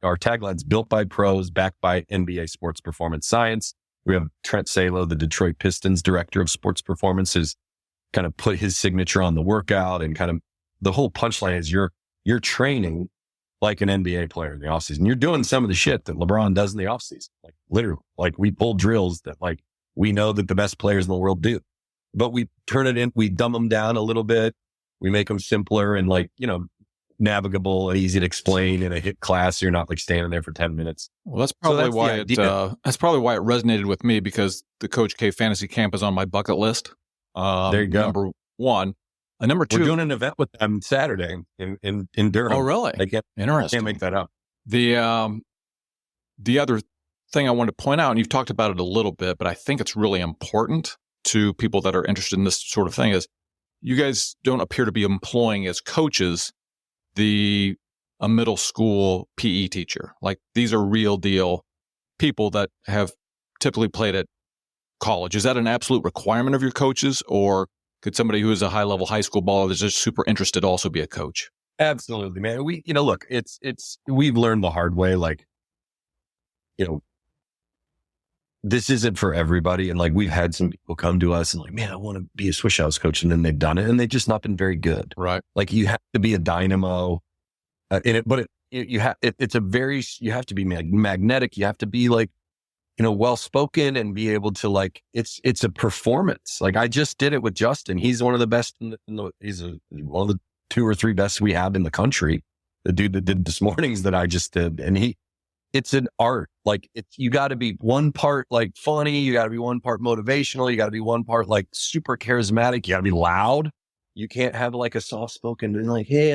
Our tagline's built by pros, backed by NBA Sports Performance Science. We have Trent Salo, the Detroit Pistons director of sports performance, has kind of put his signature on the workout, and kind of the whole punchline is you're training like an NBA player in the offseason. You're doing some of the shit that LeBron does in the offseason. Like literally, like we pull drills that like we know that the best players in the world do, but we turn it in, we dumb them down a little bit. We make them simpler and like, navigable and easy to explain in a HIT class. So you're not like standing there for 10 minutes. Well, that's probably why it resonated with me, because the Coach K Fantasy Camp is on my bucket list. There you go. Number 1. Number 2. We're doing an event with them Saturday in Durham. Oh, really? Interesting. I can't make that up. The The other thing I wanted to point out, and you've talked about it a little bit, but I think it's really important to people that are interested in this sort of thing, is you guys don't appear to be employing as coaches a middle school PE teacher. Like, these are real deal people that have typically played at college. Is that an absolute requirement of your coaches, or could somebody who is a high level high school baller that's just super interested also be a coach? Absolutely, man. Look, we've learned the hard way. Like, this isn't for everybody. And like, we've had some people come to us and like, man, I want to be a Swish House coach. And then they've done it and they've just not been very good. Right. Like, you have to be a dynamo in it, but you have to be magnetic. You have to be like, well-spoken and be able to like, it's a performance. Like, I just did it with Justin. He's one of the best he's one of the 2 or 3 best we have in the country. The dude that did this mornings that I just did. And it's an art. Like, you got to be one part like funny. You got to be one part motivational. You got to be one part like super charismatic. You got to be loud. You can't have like a soft spoken and like, hey,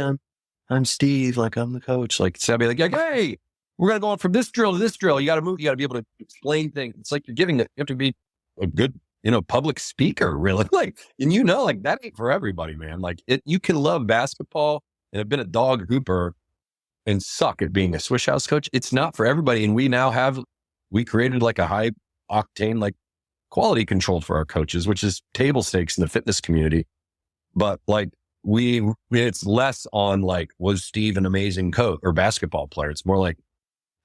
I'm Steve. Like, I'm the coach. Like, so I'd be like, hey, we're going to go on from this drill to this drill. You got to move. You got to be able to explain things. It's like you have to be a good, public speaker, really. Like, and like, that ain't for everybody, man. Like, you can love basketball and have been a dog hooper and suck at being a Swish House coach. It's not for everybody. And we created like a high octane, like, quality control for our coaches, which is table stakes in the fitness community. But like, it's less on like, was Steve an amazing coach or basketball player? It's more like,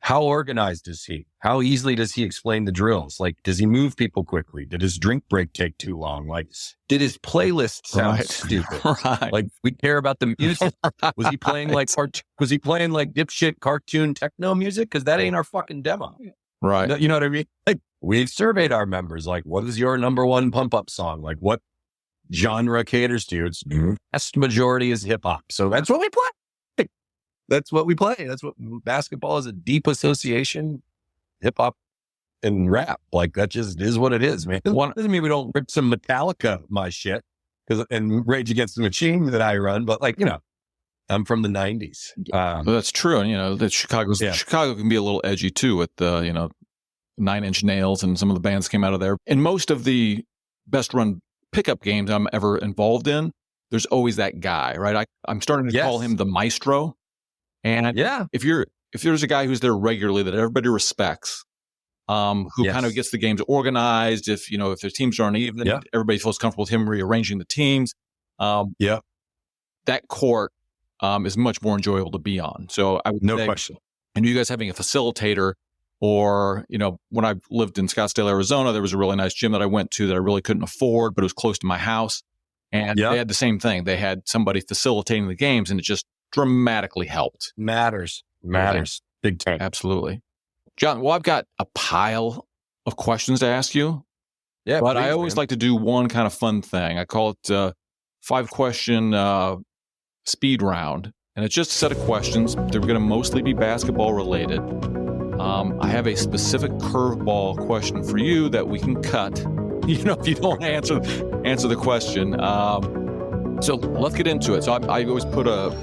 how organized is he? How easily does he explain the drills? Like, does he move people quickly? Did his drink break take too long? Like, did his playlist sound stupid? Right. Like, we care about the music. Was he playing like dipshit cartoon techno music? Because that ain't our fucking demo. Right. You know what I mean? Like, we surveyed our members. Like, what is your number one pump up song? Like, what genre caters to you? It's vast majority is hip hop. So that's what we play. That's what we play. That's what basketball is, a deep association, hip hop and rap. Like, that just is what it is, man. Doesn't mean we don't rip some Metallica, my shit, and Rage Against the Machine that I run. But like, I'm from the 90s. Well, that's true. And, that Chicago can be a little edgy too with the, 9 Inch Nails, and some of the bands came out of there. In most of the best run pickup games I'm ever involved in, there's always that guy, right? I'm starting to call him the maestro. And if there's a guy who's there regularly that everybody respects, who kind of gets the games organized, if their teams aren't even, everybody feels comfortable with him rearranging the teams. That court is much more enjoyable to be on. So I would say, question. And you guys having a facilitator, or when I lived in Scottsdale, Arizona, there was a really nice gym that I went to that I really couldn't afford, but it was close to my house, and they had the same thing. They had somebody facilitating the games, and it just dramatically helped. Matters big time. Absolutely. John, well, I've got a pile of questions to ask you. Yeah, but I always like to do one kind of fun thing. I call it 5-question speed round, and it's just a set of questions. They're going to mostly be basketball related. I have a specific curveball question for you that we can cut, if you don't answer the question. So let's get into it. So I always put up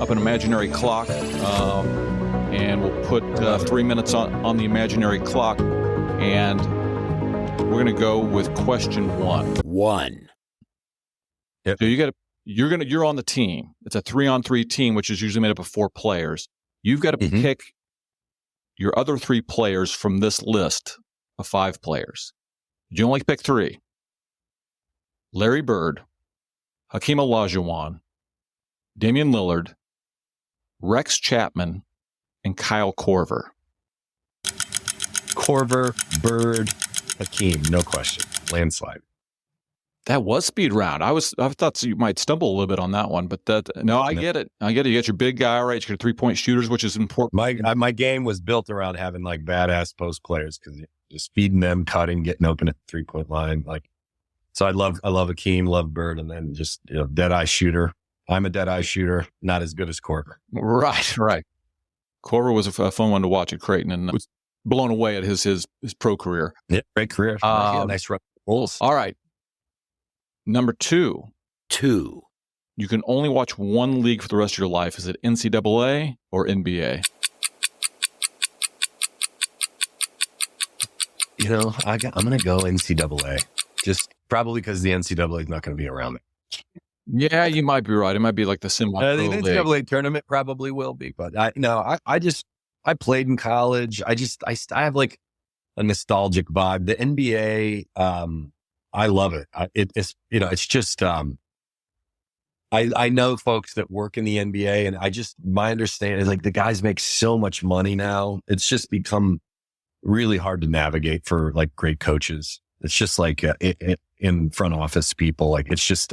an imaginary clock, and we'll put 3 minutes on the imaginary clock, and we're going to go with question 1. Yep. So you're on the team. It's a 3-on-3 team, which is usually made up of 4 players. You've got to pick your other 3 players from this list of 5 players. You only pick 3. Larry Bird, Hakeem Olajuwon, Damian Lillard, Rex Chapman, and Kyle Korver. Korver, Bird, Hakeem, no question. Landslide. That was speed round. I thought you might stumble a little bit on that one, but I get it. You got your big guy, right? You got your 3-point shooters, which is important. My game was built around having like badass post players, because just feeding them, cutting, getting open at the 3-point line. Like, so I love Hakeem, love Bird, and then just dead eye shooter. I'm a dead eye shooter, not as good as Korver. Right. Korver was a fun one to watch at Creighton, and was blown away at his pro career. Yeah, great career. Nice run. Bulls. All right. Number 2. You can only watch one league for the rest of your life. Is it NCAA or NBA? I'm going to go NCAA, just probably because the NCAA is not going to be around. Yeah, you might be right. It might be like the semi-pro The league. NCAA tournament probably will be, but I played in college. I have like a nostalgic vibe. The NBA, I love it. It's just, I know folks that work in the NBA, and my understanding is like the guys make so much money now. It's just become really hard to navigate for like great coaches. It's just like in front office people, like it's just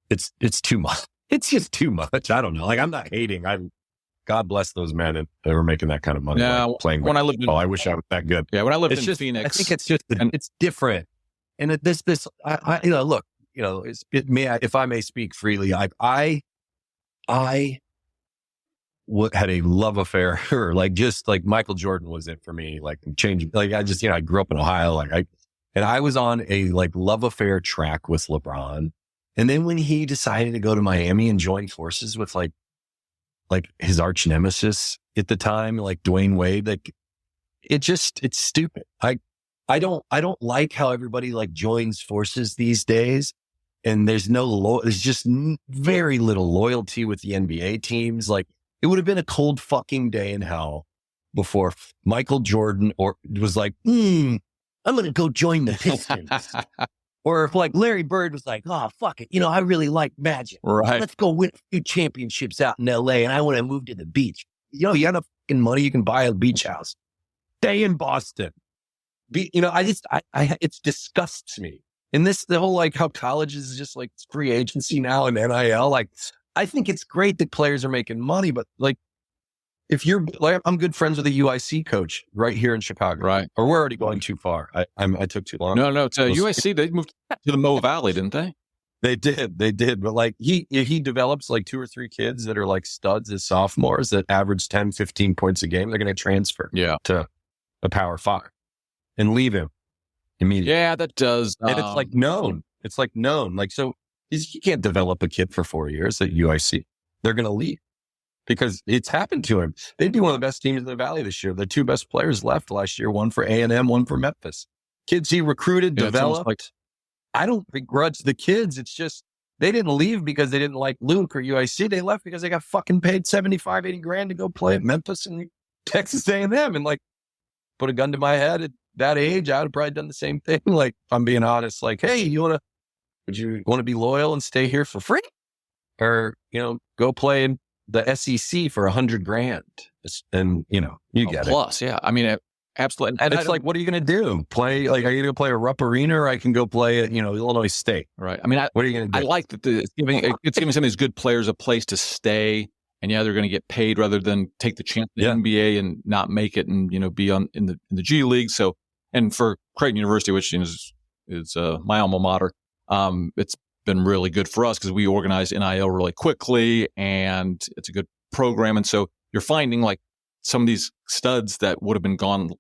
it's too much. It's just too much. I don't know. Like I'm not hating. God bless those men that were making that kind of money playing. When I lived I wish I was that good. Yeah, when I lived in Phoenix, I think it's just it's different. And look, if I may speak freely, I had a love affair, like just like Michael Jordan was it for me, like changing, like I grew up in Ohio, and I was on a like love affair track with LeBron. And then when he decided to go to Miami and join forces with like his arch nemesis at the time, like Dwayne Wade, like it's stupid. I don't like how everybody like joins forces these days. And there's just very little loyalty with the NBA teams. Like it would have been a cold fucking day in hell before Michael Jordan was like, I'm going to go join the Pistons. Or if like Larry Bird was like, oh, fuck it. I really like Magic. Right. Let's go win a few championships out in LA. And I want to move to the beach. You got enough fucking money, you can buy a beach house. Stay in Boston. It disgusts me. And the whole like how college is just like free agency now and NIL. Like, I think it's great that players are making money, but like, if you're like, I'm good friends with a UIC coach right here in Chicago. Right. Or we're already going too far. I took too long. No, it's UIC. They moved to the Mo Valley, didn't they? They did. But like he develops like 2 or 3 kids that are like studs as sophomores that average 10, 15 points a game. They're going to transfer to a Power 5 and leave him immediately. Yeah, that does. And it's like known. It's like known. Like, so you can't develop a kid for 4 years at UIC. They're going to leave. Because it's happened to him. They'd be one of the best teams in the Valley this year. The 2 best players left last year, one for A&M, one for Memphis. Kids he recruited, developed. I don't begrudge the kids. It's just, they didn't leave because they didn't like Luke or UIC. They left because they got fucking paid 75, 80 grand to go play at Memphis and Texas A&M. And like, put a gun to my head at that age, I would have probably done the same thing. Like, if I'm being honest, like, hey, would you want to be loyal and stay here for free? Or, go play in the SEC for $100 grand, and you get plus, it. Yeah. I mean, absolutely. And it's like, what are you going to do? Play like, are you going to play a Rupp Arena, or I can go play at Illinois State? Right. I mean, what are you going to do? I like that it's giving some of these good players a place to stay, and they're going to get paid rather than take the chance in the NBA and not make it, and be in the G League. So, and for Creighton University, which is my alma mater, it's been really good for us because we organized NIL really quickly, and it's a good program. And so you're finding like some of these studs that would have been gone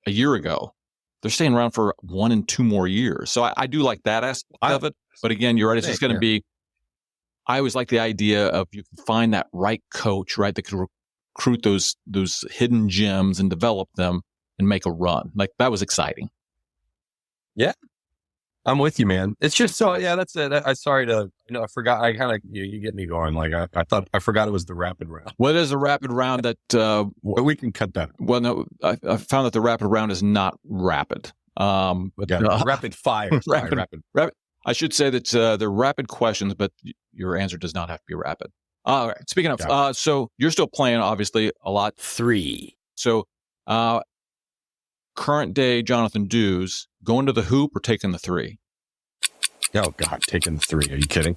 a year ago, they're staying around for 1 and 2 more years. So I do like that aspect of it. But again, you're right. It's just going to be, I always like the idea of you can find that right coach, right, that could recruit those hidden gems and develop them and make a run. Like that was exciting. Yeah. I'm with you, man. It's just that's it. I forgot. I kind of, you get me going. Like I forgot it was the rapid round. What is a rapid round that, we can cut that. Well, no, I found that the rapid round is not rapid. Rapid fire. Rapid. I should say that, they're rapid questions, but your answer does not have to be rapid. All right. Speaking of, so you're still playing obviously a lot. 3. So, current day Jonathon dues, going to the hoop or taking the 3? Oh God, taking the 3. Are you kidding?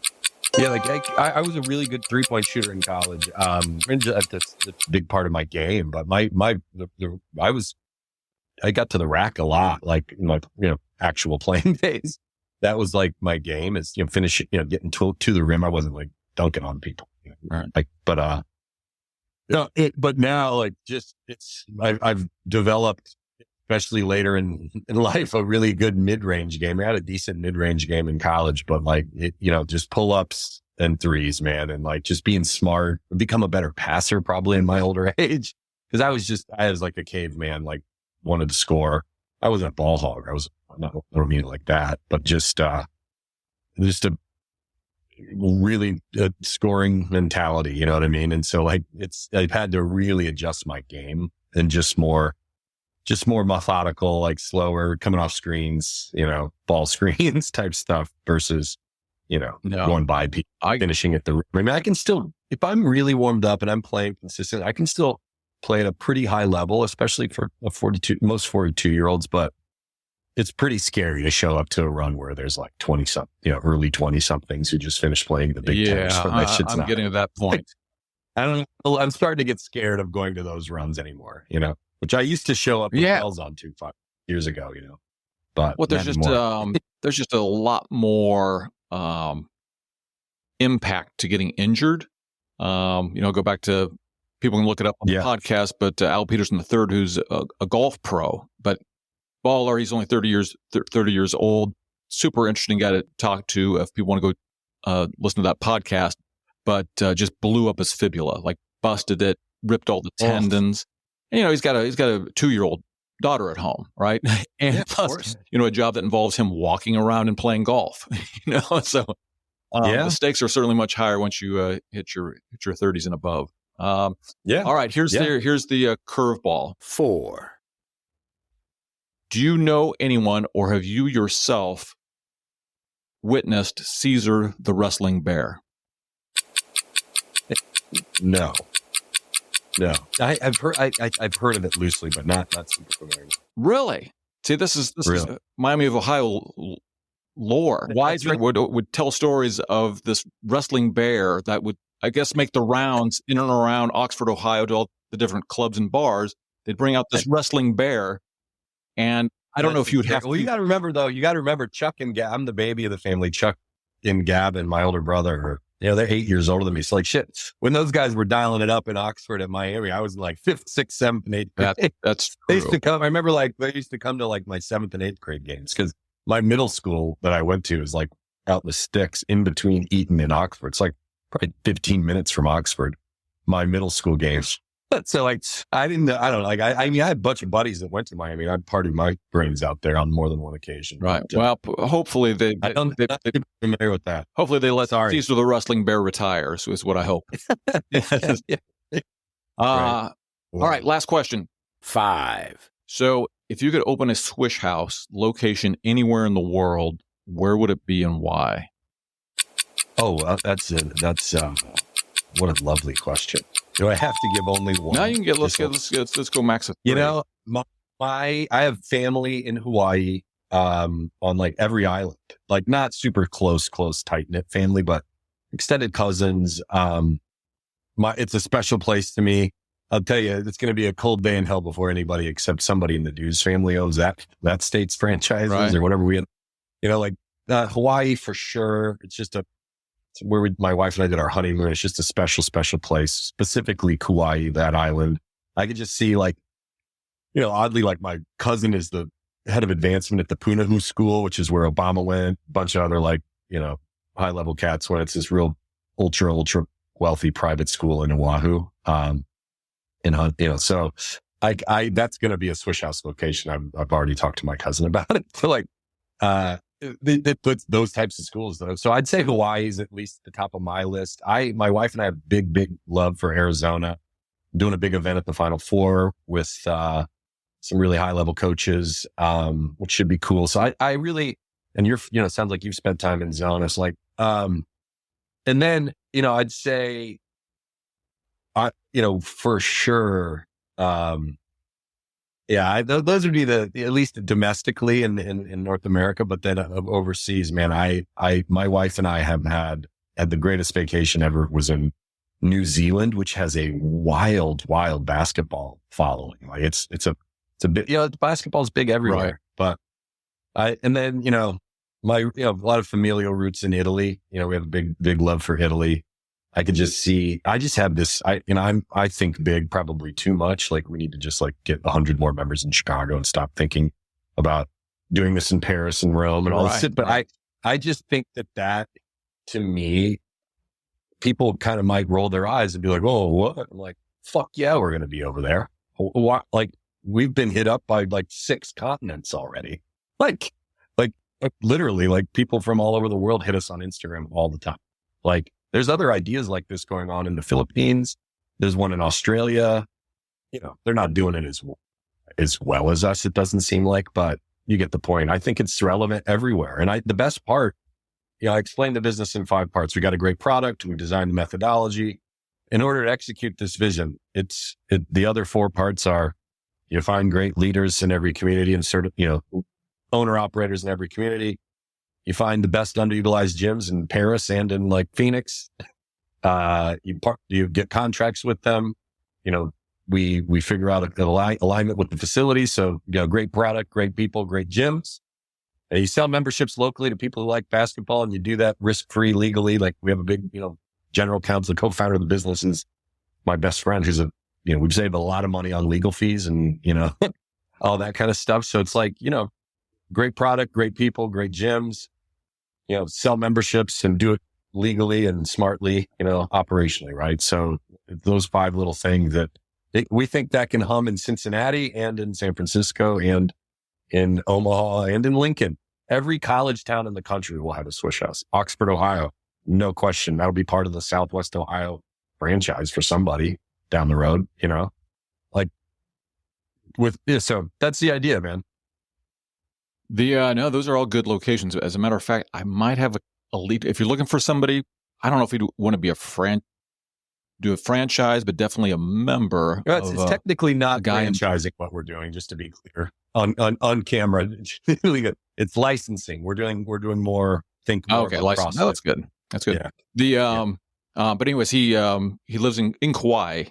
Yeah, like I was a really good 3-point shooter in college. That's a big part of my game. But I got to the rack a lot, like in my actual playing days. That was like my game is finishing, getting to the rim. I wasn't like dunking on people, right. But now like I've developed, especially later in life, a really good mid-range game. I had a decent mid-range game in college, but like, just pull-ups and threes, man. And like just being smart, become a better passer probably in my older age. Cause I was like a caveman, like wanted to score. I wasn't a ball hog. I don't mean it like that, but just a really scoring mentality, you know what I mean? And so like, I've had to really adjust my game and just more methodical, like slower, coming off screens, ball screens type stuff versus, going by people, finishing at the rim. I mean, I can still, if I'm really warmed up and I'm playing consistent, I can still play at a pretty high level, especially for most 42-year-olds, but it's pretty scary to show up to a run where there's like 20 something, early 20 somethings who just finished playing the Big Ten. I'm getting to that point. I'm starting to get scared of going to those runs anymore, which I used to show up with bells on 5 years ago, but there's just a lot more impact to getting injured. Go back to, people can look it up on the podcast, but Al Peterson III, who's a golf pro, but baller, he's only 30 years old. Super interesting guy to talk to if people want to go listen to that podcast, but just blew up his fibula, like busted it, ripped all the tendons. And, he's got a 2-year-old daughter at home, right? And plus, a job that involves him walking around and playing golf. So the stakes are certainly much higher once you hit your 30s and above. All right, here's the curveball. 4. Do you know anyone, or have you yourself witnessed Caesar the wrestling bear? No. I've heard of it loosely, but not super familiar. Really? See, this is Miami of Ohio lore. Wiseman would tell stories of this wrestling bear that would, I guess, make the rounds in and around Oxford, Ohio, to all the different clubs and bars. They'd bring out this wrestling bear. And I don't know if you'd have to. Well, you got to remember Chuck and Gab. I'm the baby of the family. Chuck and Gab and my older brother they're 8 years older than me. So like shit, when those guys were dialing it up in Oxford at Miami, I was in like 5th, 6th, 7th, and 8th. That's true. They used to come. I remember they used to come to like my 7th and 8th grade games, because my middle school that I went to is like out in the sticks in between Eton and Oxford. It's like probably 15 minutes from Oxford, my middle school games. So like, I don't know. I had a bunch of buddies that went to Miami. I'd party my brains out there on more than one occasion. Right. Well, hopefully I'm familiar with that. Hopefully they let Caesar the wrestling bear retire, is what I hope. All right. Last question. 5. So if you could open a Swish House location anywhere in the world, where would it be and why? Oh, that's what a lovely question. Do I have to give only one? No, you can let's go max of 3. I have family in Hawaii, on like every island, like not super close, tight knit family, but extended cousins. It's a special place to me. I'll tell you, it's going to be a cold day in hell before anybody except somebody in the Dews family owns that state's franchises or whatever Hawaii for sure. It's just where my wife and I did our honeymoon. It's just a special place, specifically Kauai, that island. I could just see oddly, like my cousin is the head of advancement at the Punahou School, which is where Obama went. A bunch of other high level cats went. It's this real ultra wealthy private school in Oahu. So that's going to be a Swish House location. I've already talked to my cousin about it. So it puts those types of schools though. So I'd say Hawaii is at least at the top of my list. My wife and I have big love for Arizona. I'm doing a big event at the Final Four with, some really high level coaches, which should be cool. So I really, and it sounds like you've spent time in Zona. It's and then, I'd say, for sure, those would be at least domestically in North America, but then overseas, man, my wife and I have had the greatest vacation ever. Was in New Zealand, which has a wild basketball following. Like it's a bit, basketball's big everywhere, but and then, my, a lot of familial roots in Italy. We have a big love for Italy. I just have this, I think big, probably too much. Like we need to just get 100 more members in Chicago and stop thinking about doing this in Paris and Rome and all this. But I just think that to me, people kind of might roll their eyes and be like, oh, what? I'm like, fuck yeah, we're going to be over there. we've been hit up by like 6 continents already. Like literally, like people from all over the world hit us on Instagram all the time. Like there's other ideas like this going on in the Philippines. There's one in Australia. They're not doing it as well as us, it doesn't seem like, but you get the point. I think it's relevant everywhere. And the best part, I explained the business in 5 parts. We got a great product. We designed the methodology. In order to execute this vision, the other 4 parts are you find great leaders in every community and owner operators in every community. You find the best underutilized gyms in Paris and in like Phoenix. You get contracts with them. We figure out alignment with the facilities. So, great product, great people, great gyms. And you sell memberships locally to people who like basketball, and you do that risk-free legally. Like we have a big, general counsel, co-founder of the business is my best friend who's we've saved a lot of money on legal fees and, all that kind of stuff. So it's like, great product, great people, great gyms, sell memberships and do it legally and smartly, operationally. Right. So those 5 little things that we think that can hum in Cincinnati and in San Francisco and in Omaha and in Lincoln. Every college town in the country will have a Swish House. Oxford, Ohio, no question. That'll be part of the Southwest Ohio franchise for somebody down the road, so that's the idea, man. No, those are all good locations. As a matter of fact, I might have a lead. If you're looking for somebody, I don't know if you'd want to be do a franchise, but definitely a member. It's technically not franchising what we're doing, just to be clear on camera. It's licensing. We're doing more. Think more. Okay, license. No, that's good. That's good. Yeah. But anyways, he lives in Kauai,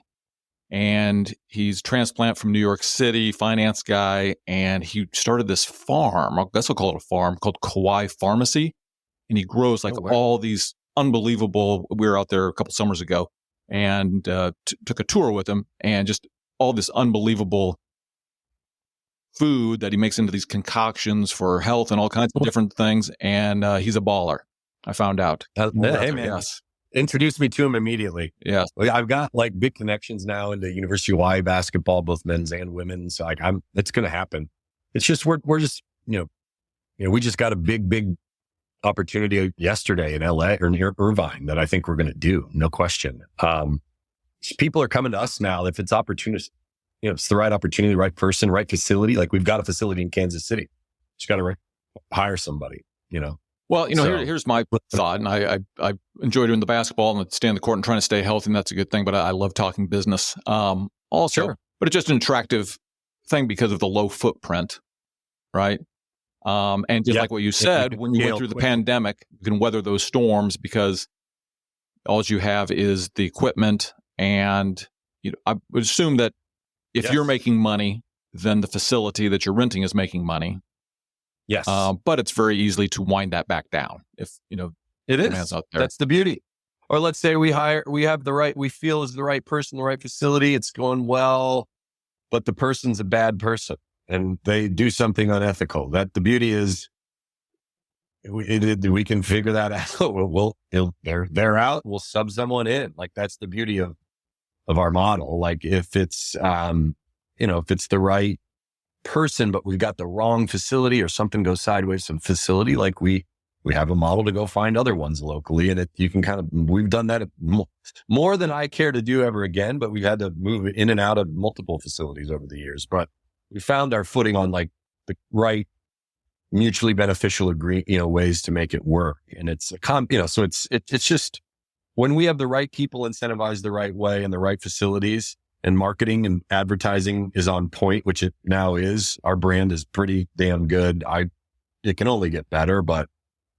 and he's transplant from New York City, finance guy, and he started this farm. I guess we'll call it a farm called Kauai Pharmacy, and he grows all these unbelievable. We were out there a couple summers ago, and took a tour with him, and just all this unbelievable food that he makes into these concoctions for health and all kinds of different things. And he's a baller. I found out. Hey man, yes. Introduced me to him immediately. Yeah, I've got like big connections now into University of Hawaii basketball, both men's and women's. So it's going to happen. It's just we're just we just got a big opportunity yesterday in LA or near Irvine that I think we're going to do. No question. People are coming to us now if it's opportunist. It's the right opportunity, the right person, right facility. Like we've got a facility in Kansas City. Just got to hire somebody. Well, here's my thought, and I enjoy doing the basketball and stay on the court and trying to stay healthy, and that's a good thing. But I love talking business. Also, sure. But it's just an attractive thing because of the low footprint, right? And just like what you said, when you went through the pandemic, you can weather those storms because all you have is the equipment, and I would assume that if you're making money, then the facility that you're renting is making money. Yes. But it's very easily to wind that back down if, it is. Out there. That's the beauty. Or let's say we feel is the right person, the right facility. It's going well, but the person's a bad person and they do something unethical. That the beauty is we can figure that out. They're out. We'll sub someone in. Like that's the beauty of our model. Like if it's, if it's the right person, but we've got the wrong facility or something goes sideways some facility, like we have a model to go find other ones locally. And you can we've done that more than I care to do ever again, but we've had to move in and out of multiple facilities over the years, but we found our footing on like the right mutually beneficial ways to make it work. And it's so it's just when we have the right people incentivized the right way and the right facilities, and marketing and advertising is on point, which it now is. Our brand is pretty damn good. It can only get better, but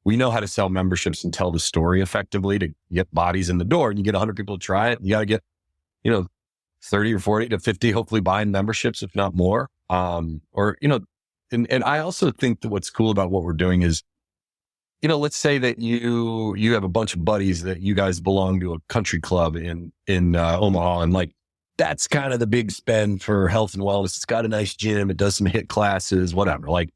we know how to sell memberships and tell the story effectively to get bodies in the door. And you get 100 people to try it. You got to get, 30 or 40 to 50, hopefully buying memberships, if not more. And I also think that what's cool about what we're doing is, let's say that you have a bunch of buddies that you guys belong to a country club in Omaha, and like, that's kind of the big spend for health and wellness. It's got a nice gym. It does some HIIT classes, whatever. Like,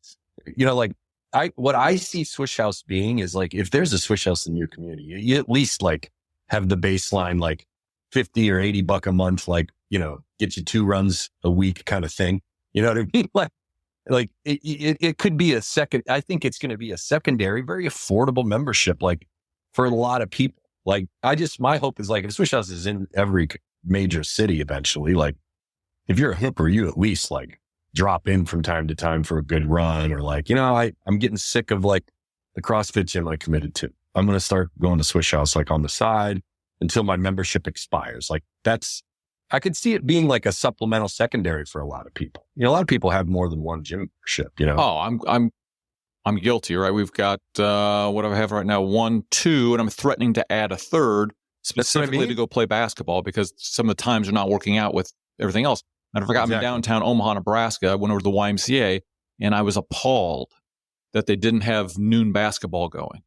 what I see Swish House being is like, if there's a Swish House in your community, you at least like have the baseline, like $50 or $80 a month, like, get you 2 runs a week kind of thing. You know what I mean? Like it could be I think it's going to be a secondary, very affordable membership, like for a lot of people. Like my hope is like if Swish House is in every major city eventually, like if you're a hipper, you at least like drop in from time to time for a good run, or like, I'm getting sick of like the CrossFit gym I committed to. I'm going to start going to Swish House like on the side until my membership expires. Like I could see it being like a supplemental secondary for a lot of people. A lot of people have more than one gym membership, Oh, I'm guilty, right? We've got, what do I have right now? 1, 2, and I'm threatening to add a third specifically to go play basketball because some of the times are not working out with everything else. Matter of fact, I'm in downtown Omaha, Nebraska. I went over to the YMCA and I was appalled that they didn't have noon basketball going.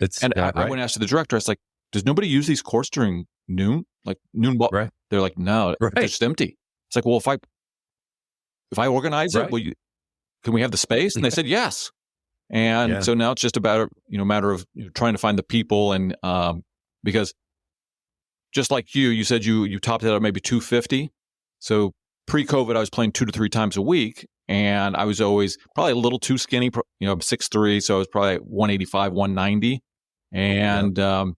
I went and asked the director, I was like, does nobody use these courts during noon? Like noon ball? Right. They're like, no, they're just empty. It's like, well, if I organize it, can we have the space? And they said, yes. And so now it's just about, matter of trying to find the people. And because just like you said you topped it at maybe 250. So pre-COVID, I was playing 2 to 3 times a week. And I was always probably a little too skinny, 6'3". So I was probably 185, 190. And I'm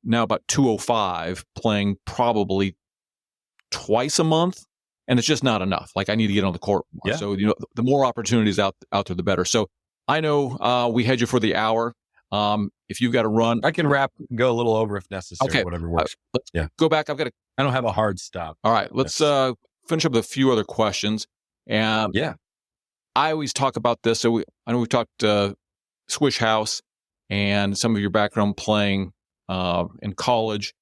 now about 205, playing probably twice a month. And it's just not enough. Like I need to get on the court more. Yeah. So, the more opportunities out there, the better. So I know we had you for the hour. If you've got to run, I can go a little over if necessary. Okay. Whatever works. Let's go back. I don't have a hard stop. All right. Let's finish up with a few other questions. And I always talk about this. So I know we've talked Swish House and some of your background playing in college.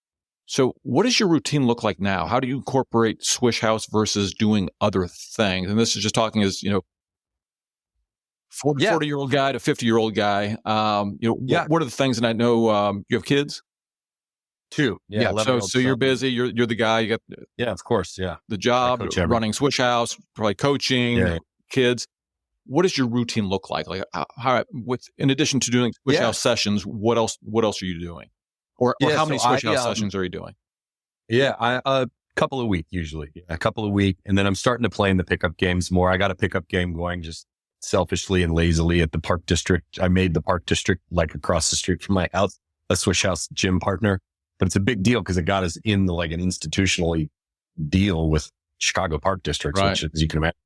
So what does your routine look like now? How do you incorporate Swish House versus doing other things? And this is just talking as, 40-year-old guy to 50-year-old guy. What are the things? And I know you have kids? 2. Yeah. So you're busy. You're the guy. You got of course. Yeah. The job, running Swish House, probably coaching kids. What does your routine look like? Like how in addition to doing Swish House sessions, what else are you doing? Or how many Swish House sessions are you doing? A couple a week usually. A couple a week, and then I'm starting to play in the pickup games more. I got a pickup game going just selfishly and lazily at the Park District. I made the Park District like across the street from my house, a Swish House gym partner. But it's a big deal because it got us in an institutionally deal with Chicago Park Districts, which, as you can imagine,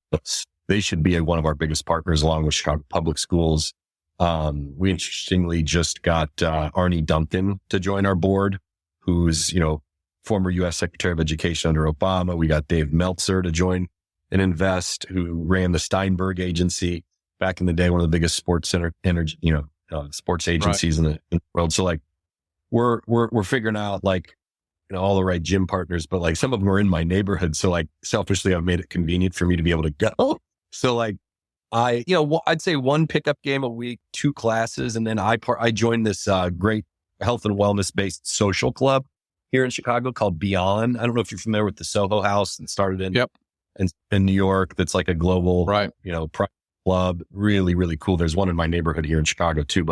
they should be one of our biggest partners along with Chicago Public Schools. We interestingly just got Arnie Duncan to join our board, who's, former U.S. Secretary of Education under Obama. We got Dave Meltzer to join and invest, who ran the Steinberg Agency back in the day, one of the biggest sports sports agencies in the world. So we're figuring out all the right gym partners, but some of them are in my neighborhood. So selfishly, I've made it convenient for me to be able to go. So I'd say 1 pickup game a week, 2 classes. And then I joined this great health and wellness based social club here in Chicago called Beyond. I don't know if you're familiar with the Soho House that started in New York. That's like a global, private club. Really, really cool. There's one in my neighborhood here in Chicago too,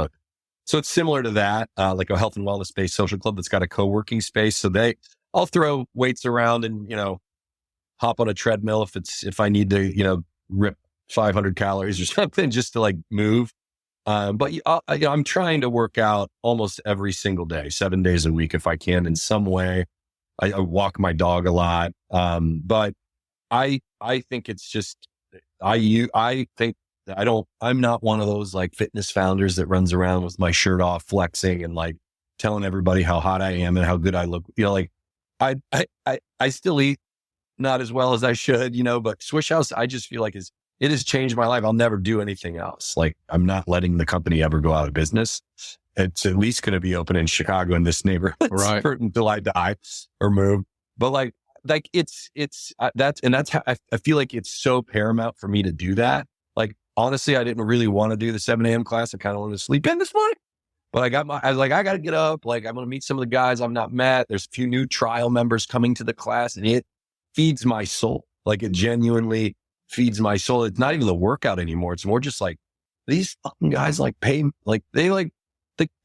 so it's similar to that, like a health and wellness based social club that's got a co-working space. So I'll throw weights around and, hop on a treadmill if I need to, rip 500 calories or something just to move. But I'm trying to work out almost every single day, 7 days a week if I can in some way. I walk my dog a lot. But I think it's just, I think I'm not one of those fitness founders that runs around with my shirt off, flexing and telling everybody how hot I am and how good I look. I still eat not as well as I should, but Swish House, I just feel like it has changed my life. I'll never do anything else. I'm not letting the company ever go out of business. It's at least going to be open in Chicago in this neighborhood until I die or move. But that's how I feel like it's so paramount for me to do that. Honestly, I didn't really want to do the 7 a.m. class. I kind of wanted to sleep in this morning, but I was like, I got to get up. I'm going to meet some of the guys I've not met. There's a few new trial members coming to the class, and it feeds my soul. It genuinely feeds my soul. It's not even the workout anymore. It's more just these fucking guys pay,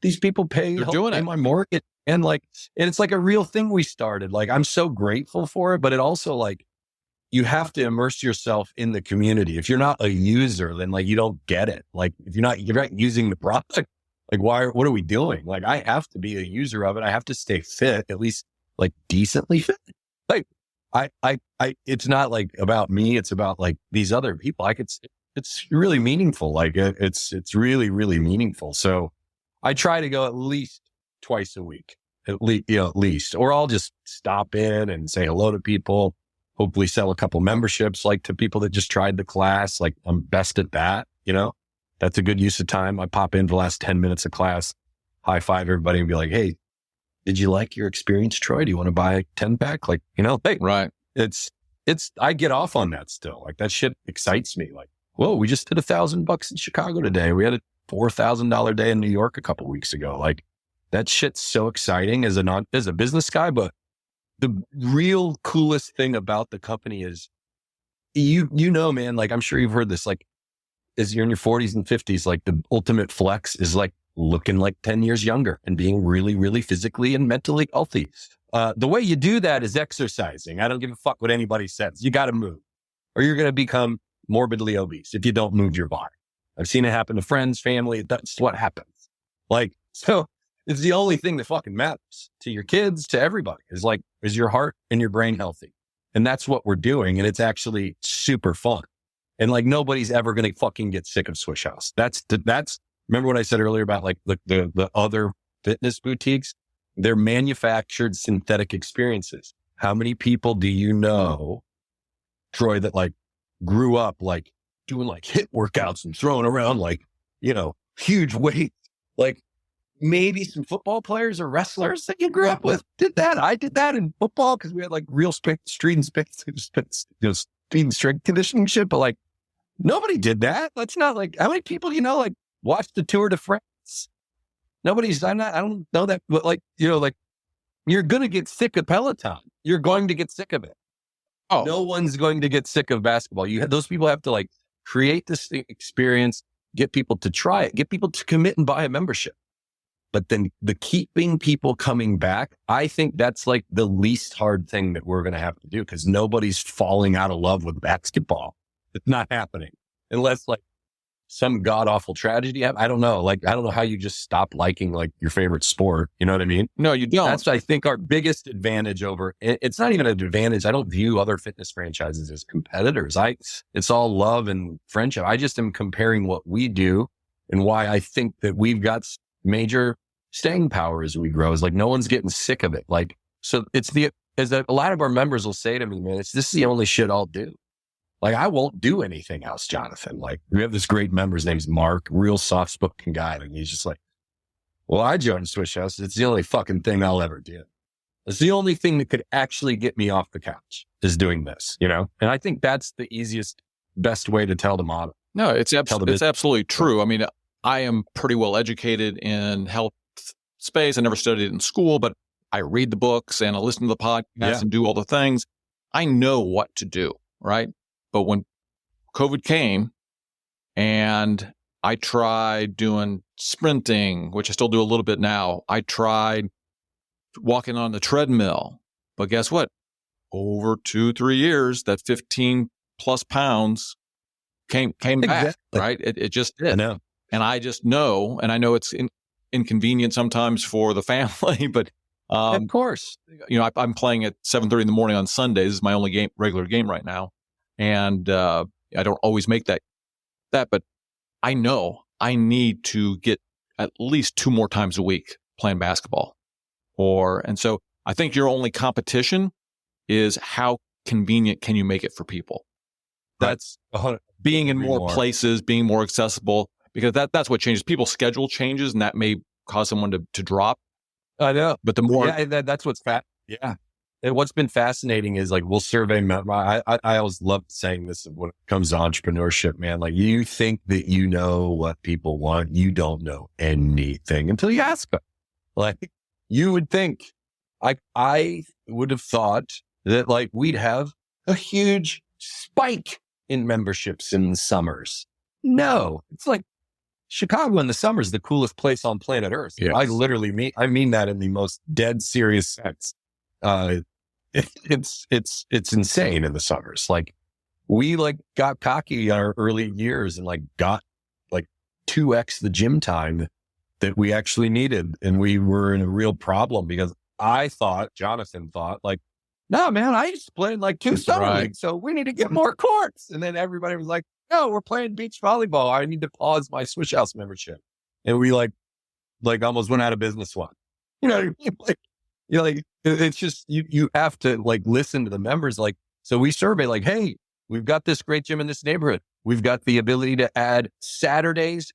these people pay, pay my mortgage. And and it's a real thing we started. I'm so grateful for it, but it also you have to immerse yourself in the community. If you're not a user, then like you don't get it. Like if you're not using the product, like what are we doing? Like I have to be a user of it. I have to stay fit, at least like decently fit. Like it's not like about me. It's about like these other people. Like it's really meaningful. Like it's really, really meaningful. So I try to go at least twice a week, at least, or I'll just stop in and say hello to people. Hopefully sell a couple memberships, like to people that just tried the class. Like I'm best at that, that's a good use of time. I pop in for the last 10 minutes of class, high five everybody and be like, hey, did you like your experience, Troy? Do you want to buy a 10 pack? Like, hey, Right. I get off on that still. Like that shit excites me. Like, whoa, we just did $1,000 in Chicago today. We had a $4,000 day in New York a couple weeks ago. Like that shit's so exciting as a business guy, but the real coolest thing about the company is man, like I'm sure you've heard this, like as you're in your 40s and 50s, like the ultimate flex is like looking like 10 years younger and being really, really physically and mentally healthy. The way you do that is exercising. I don't give a fuck what anybody says. You got to move or you're going to become morbidly obese if you don't move your body. I've seen it happen to friends, family. That's what happens. Like, so it's the only thing that fucking matters to your kids, to everybody is your heart and your brain healthy? And that's what we're doing. And it's actually super fun. And like, nobody's ever going to fucking get sick of Swish House. That's, remember what I said earlier about like the other fitness boutiques? They're manufactured synthetic experiences. How many people do you know, Troy, that like grew up like doing like HIIT workouts and throwing around like, huge weight, like, maybe some football players or wrestlers that you grew up with did that. I did that in football because we had like real street and strength conditioning shit. But like nobody did that. That's not like how many people like watched the Tour de France. I don't know that, but like like you're gonna get sick of Peloton. You're going to get sick of it. Oh, no one's going to get sick of basketball. Those people have to like create this experience, get people to try it, get people to commit and buy a membership. But then the keeping people coming back, I think that's like the least hard thing that we're going to have to do because nobody's falling out of love with basketball. It's not happening unless like some god awful tragedy. I don't know. Like, I don't know how you just stop liking like your favorite sport. You know what I mean? No, you don't. That's, I think, our biggest advantage over, it's not even an advantage. I don't view other fitness franchises as competitors. It's all love and friendship. I just am comparing what we do and why I think that we've got major staying power as we grow. Is like no one's getting sick of it. Like, so a lot of our members will say to me, man, this is the only shit I'll do. Like, I won't do anything else, Jonathan. Like, we have this great member. His name's Mark, real soft spoken guy. And he's just like, well, I joined Swish House. It's the only fucking thing I'll ever do. It's the only thing that could actually get me off the couch is doing this, And I think that's the easiest, best way to tell the model. No, it's absolutely true. I mean, I am pretty well educated in health space. I never studied it in school, but I read the books and I listen to the podcasts and do all the things. I know what to do, right? But when COVID came and I tried doing sprinting, which I still do a little bit now, I tried walking on the treadmill, but guess what? Over 2-3 years, that 15 plus pounds came back, right? It just did. I know. And I just know, and I know it's inconvenient sometimes for the family, but of course, I'm playing at 7:30 in the morning on Sundays. This is my only regular game right now. And I don't always make that, but I know I need to get at least 2 more times a week playing basketball. And so I think your only competition is how convenient can you make it for people? That's being in more places, being more accessible, because that's what changes. People's schedule changes, and that may cause someone to drop. I know. But the more... Yeah, that's what's yeah. And what's been fascinating is like, we'll survey. I always love saying this when it comes to entrepreneurship, man. Like, you think that you know what people want. You don't know anything until you ask them. Like, you would think, I would have thought that like we'd have a huge spike in memberships in the summers. No, it's like Chicago in the summer is the coolest place on planet Earth. Yes. I mean that in the most dead serious sense. it's insane in the summers. Like we like got cocky in our early years and like got like 2x the gym time that we actually needed. And we were in a real problem because Jonathon thought like, no, man, I used to play in like 2 summer leagues, so we need to get more courts. And then everybody was like, no, we're playing beach volleyball. I need to pause my Swish House membership. And we like almost went out of business one. You know, it's just, you have to like listen to the members. Like, so we survey like, hey, we've got this great gym in this neighborhood. We've got the ability to add Saturdays,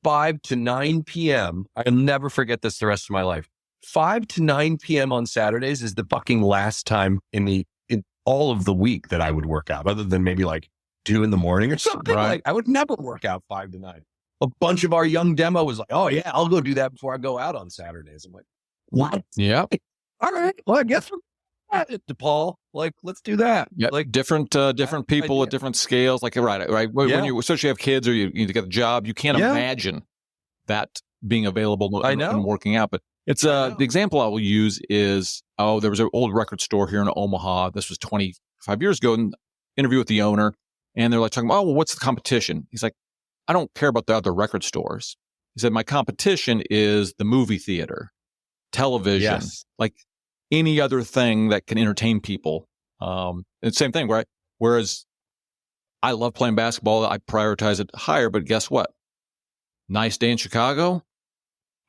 5 to 9 p.m. I'll never forget this the rest of my life. 5 to 9 p.m. on Saturdays is the fucking last time in all of the week that I would work out, other than maybe like 2 in the morning or something. Right. Like I would never work out 5 to 9. A bunch of our young demo was like, oh yeah, I'll go do that before I go out on Saturdays. I'm like, what? Yeah. All right. Well, I guess we're at it, DePaul. Like, let's do that. Yeah. Like different people at different scales. Like, right. When you especially have kids or you need to get a job, you can't imagine that being available and working out. But it's the example I will use is, there was an old record store here in Omaha. This was 25 years ago, and interview with the owner, and they're like talking about, what's the competition? He's like, I don't care about the other record stores. He said, my competition is the movie theater, television, like any other thing that can entertain people. It's the same thing, right? Whereas I love playing basketball. I prioritize it higher, but guess what? Nice day in Chicago,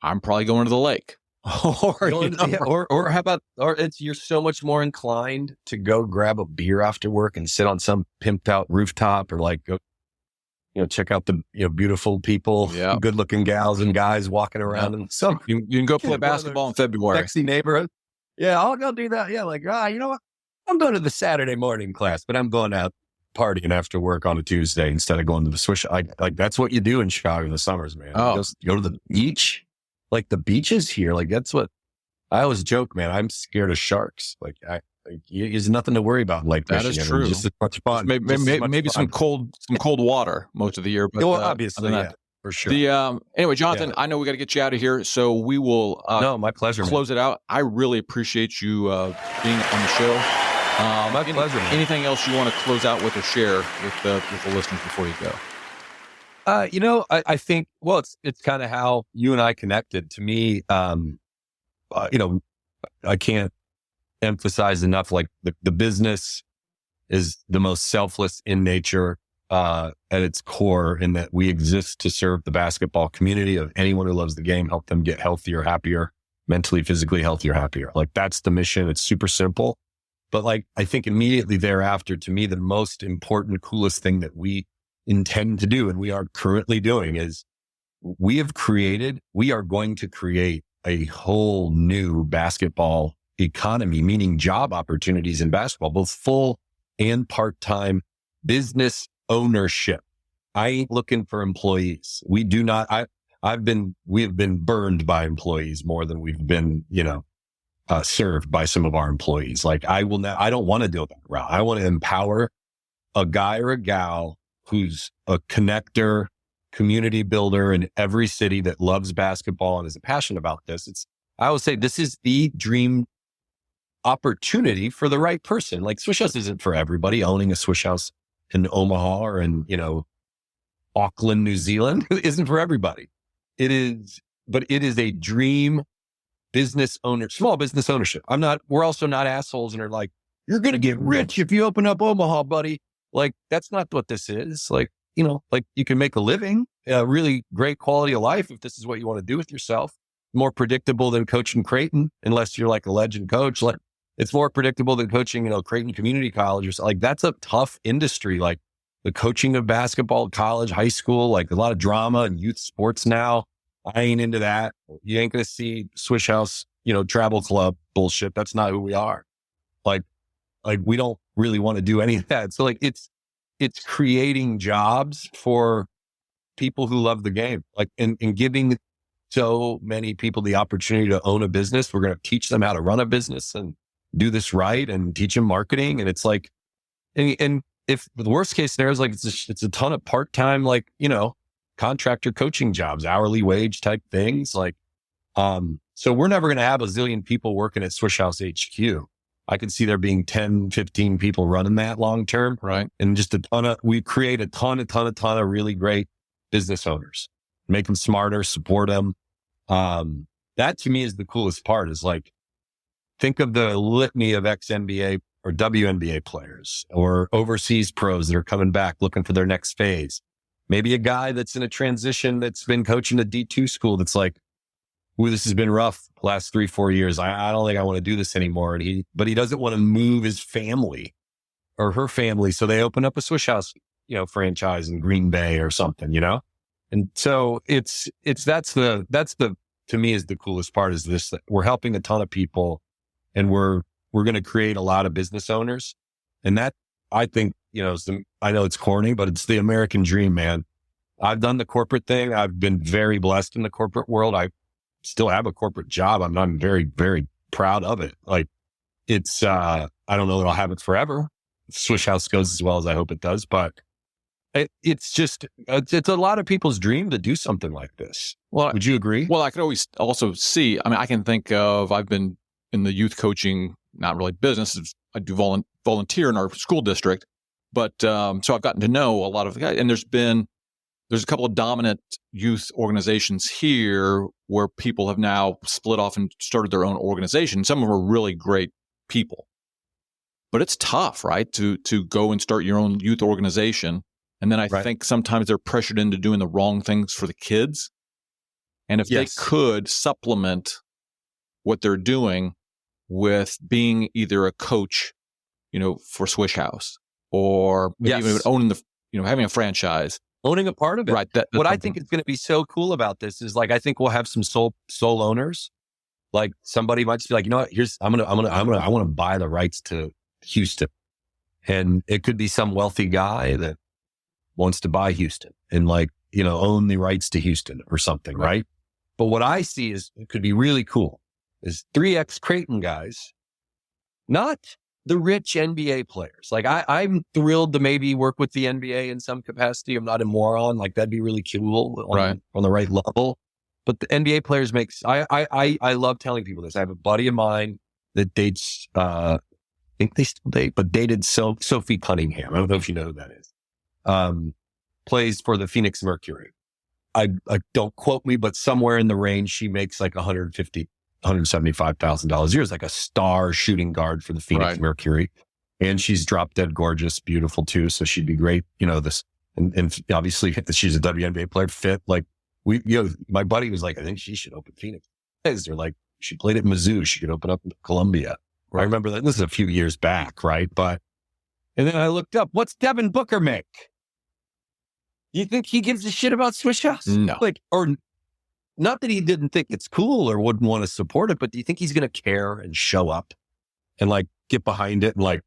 I'm probably going to the lake. or how about, you're so much more inclined to go grab a beer after work and sit on some pimped out rooftop, or like go, check out the beautiful people, good looking gals and guys walking around in some. You can go play basketball in February. Sexy neighborhood. Yeah, I'll go do that. Yeah, like you know what? I'm going to the Saturday morning class, but I'm going out partying after work on a Tuesday instead of going to the Swish. Like that's what you do in Chicago in the summers, man. You go to the beach. Like the beaches here, like that's what I always joke, man. I'm scared of sharks. Like there's nothing to worry about. Like that is true. Just as much fun. Maybe some cold water most of the year. But obviously, for sure. Anyway, Jonathon, I know we got to get you out of here, so we will. My pleasure. Close it out. I really appreciate you being on the show. My pleasure. Man. Anything else you want to close out with or share with the listeners before you go? I think, it's kind of how you and I connected. To me, I can't emphasize enough, like the business is the most selfless in nature, at its core, in that we exist to serve the basketball community of anyone who loves the game, help them get healthier, happier, mentally, physically healthier, happier. Like that's the mission. It's super simple. But like, I think immediately thereafter, to me, the most important, coolest thing that we intend to do, and we are currently doing, is we are going to create a whole new basketball economy, meaning job opportunities in basketball, both full and part-time business ownership. I ain't looking for employees. We do not, we have been burned by employees more than we've been, served by some of our employees. Like I don't want to do that route. I want to empower a guy or a gal who's a connector, community builder in every city that loves basketball and is passionate about this. I would say this is the dream opportunity for the right person. Like Swish House isn't for everybody. Owning a Swish House in Omaha or in, Auckland, New Zealand isn't for everybody. But it is a dream small business ownership. We're also not assholes and are like, you're going to get rich if you open up Omaha, buddy. Like, that's not what this is. Like, like you can make a living, a really great quality of life if this is what you want to do with yourself. More predictable than coaching Creighton, unless you're like a legend coach. Like, it's more predictable than coaching, Creighton Community College or something. Like, that's a tough industry. Like the coaching of basketball, college, high school, like a lot of drama and youth sports now. I ain't into that. You ain't going to see Swish House, travel club bullshit. That's not who we are. Like we don't really want to do any of that. So like it's creating jobs for people who love the game, like and giving so many people the opportunity to own a business. We're going to teach them how to run a business and do this right and teach them marketing. And it's like, and if the worst case scenario is like, it's a ton of part-time, like, contractor coaching jobs, hourly wage type things. Like, so we're never going to have a zillion people working at Swish House HQ. I could see there being 10, 15 people running that long term. Right. And just we create a ton of really great business owners, make them smarter, support them. That to me is the coolest part, is like, think of the litany of ex-NBA or WNBA players or overseas pros that are coming back looking for their next phase. Maybe a guy that's in a transition that's been coaching a D2 school that's like, ooh, this has been rough the last 3-4 years. I don't think I want to do this anymore. But he doesn't want to move his family or her family. So they open up a Swish House, franchise in Green Bay or something, And so that's the, to me, is the coolest part, is this, that we're helping a ton of people, and we're going to create a lot of business owners. And that, I think, I know it's corny, but it's the American dream, man. I've done the corporate thing. I've been very blessed in the corporate world. I still have a corporate job. I'm very, very proud of it. Like, it's, I don't know that I'll have it forever. Swish House goes as well as I hope it does, but it's a lot of people's dream to do something like this. Well, would you agree? Well, I could always also see, I can think of, I've been in the youth coaching, not really business. I do volunteer in our school district, but, so I've gotten to know a lot of the guys, and there's a couple of dominant youth organizations here where people have now split off and started their own organization. Some of them are really great people, but it's tough, right? To go and start your own youth organization. And then I think sometimes they're pressured into doing the wrong things for the kids. And if they could supplement what they're doing with being either a coach, for Swish House, or maybe even owning having a franchise, owning a part of it. Right. What I think is going to be so cool about this is, like, I think we'll have some sole owners. Like, somebody might just be like, you know what, I want to buy the rights to Houston. And it could be some wealthy guy that wants to buy Houston and, like, own the rights to Houston or something. Right. But what I see is, it could be really cool, is 3 ex-Creighton guys, not the rich NBA players. Like, I'm thrilled to maybe work with the NBA in some capacity. I'm not a moron. Like, that'd be really cool on the right level. But the NBA players I love telling people this. I have a buddy of mine that dates, I think they still date, but dated Sophie Cunningham. I don't know if you know who that is. Plays for the Phoenix Mercury. I don't quote me, but somewhere in the range, she makes like $175,000 a year, as like a star shooting guard for the Phoenix Mercury. And she's drop dead gorgeous, beautiful too. So she'd be great. And obviously she's a WNBA player, fit. Like, my buddy was like, I think she should open Phoenix. They're like, she played at Mizzou. She could open up in Columbia. I remember that. This is a few years back. Right. And then I looked up, what's Devin Booker make? You think he gives a shit about Swish House? No. Or not that he didn't think it's cool or wouldn't want to support it, but do you think he's going to care and show up and, like, get behind it and, like,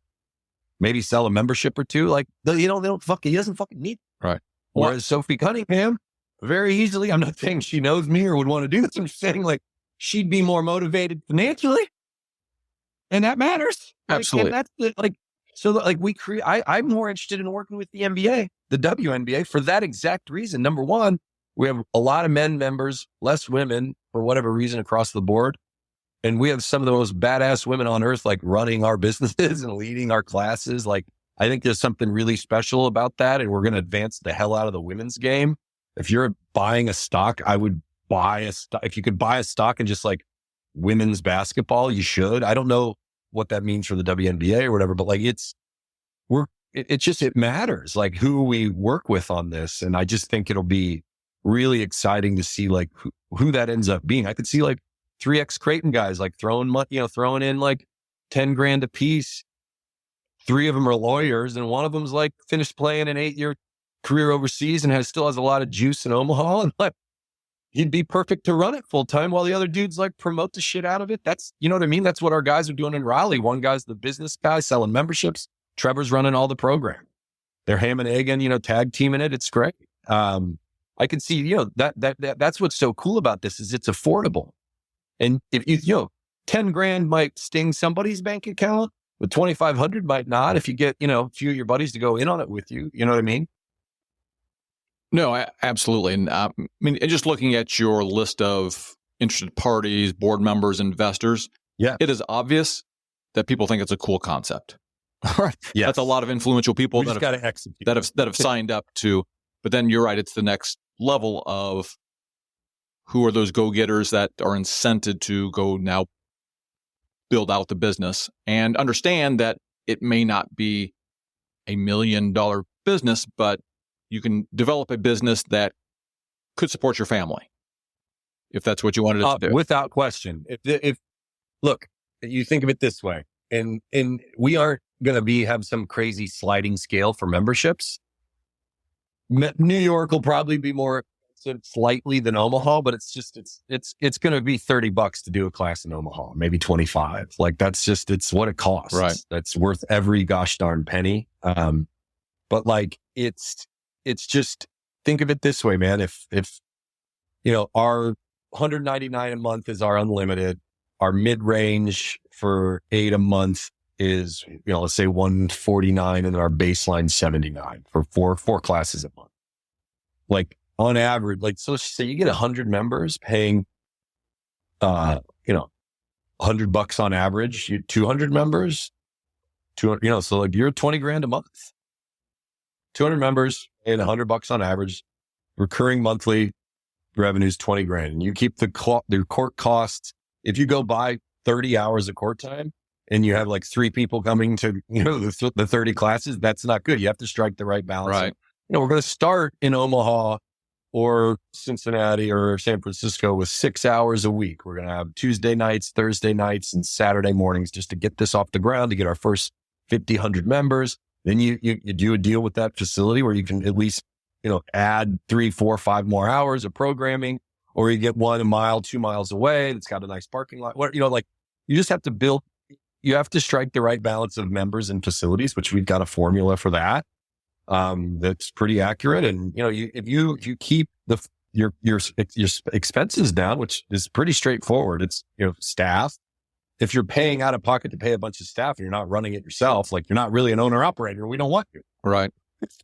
maybe sell a membership or two? Like, he doesn't fucking need it. Right. Whereas Sophie Cunningham, very easily, I'm not saying she knows me or would want to do this. I'm just saying, like, she'd be more motivated financially. And that matters. Absolutely. Like, and that's I'm more interested in working with the NBA, the WNBA, for that exact reason. Number one, we have a lot of men members, less women for whatever reason across the board. And we have some of the most badass women on earth, like, running our businesses and leading our classes. Like, I think there's something really special about that. And we're going to advance the hell out of the women's game. If you're buying a stock, I would buy a stock. If you could buy a stock in just, like, women's basketball, you should. I don't know what that means for the WNBA or whatever, but, like, it matters, like, who we work with on this. And I just think it'll be really exciting to see, like, who that ends up being. I could see, like, 3 ex-Creighton guys, like, throwing in like $10,000 a piece. 3 of them are lawyers, and one of them's, like, finished playing an 8-year career overseas and still has a lot of juice in Omaha. And, like, he'd be perfect to run it full time while the other dudes, like, promote the shit out of it. That's, you know what I mean? That's what our guys are doing in Raleigh. One guy's the business guy selling memberships. Trevor's running all the program. They're ham and egging, tag teaming it. It's great. I can see, that's what's so cool about this, is it's affordable. And if $10,000 might sting somebody's bank account, but $2,500 might not if you get, a few of your buddies to go in on it with you. You know what I mean? No, absolutely. And and just looking at your list of interested parties, board members, investors, it is obvious that people think it's a cool concept. All right. Yes. That's a lot of influential people We just got to execute. that have signed up to. But then you're right. It's the next level of who are those go-getters that are incented to go now build out the business and understand that it may not be $1 million business, but you can develop a business that could support your family if that's what you wanted it to do. Without question. If look, you think of it this way, and we aren't going to have some crazy sliding scale for memberships. New York will probably be more expensive slightly than Omaha, but it's going to be $30 to do a class in Omaha, maybe 25. Like it's what it costs. Right. That's worth every gosh darn penny. But like it's just, think of it this way, man. If our $199 a month is our unlimited, our mid-range for 8 a month is, let's say $149, and then our baseline $79 for four classes a month. Like on average, like, so say you get 100 members paying, $100 on average, 200 members, 200, so like you're $20,000 a month, 200 members and $100 on average, recurring monthly revenues, $20,000. And you keep the court costs. If you go buy 30 hours of court time, and you have like 3 people coming to, the 30 classes, that's not good. You have to strike the right balance. Right. We're going to start in Omaha or Cincinnati or San Francisco with 6 hours a week. We're going to have Tuesday nights, Thursday nights, and Saturday mornings just to get this off the ground, to get our first 50, 100 members. Then you do a deal with that facility where you can at least, add 3, 4, 5 more hours of programming, or you get 1 mile, 2 miles away that's got a nice parking lot. You just have to build. You have to strike the right balance of members and facilities, which we've got a formula for that. That's pretty accurate. And, if you keep your expenses down, which is pretty straightforward, it's, staff. If you're paying out of pocket to pay a bunch of staff and you're not running it yourself, like you're not really an owner operator, we don't want you. Right.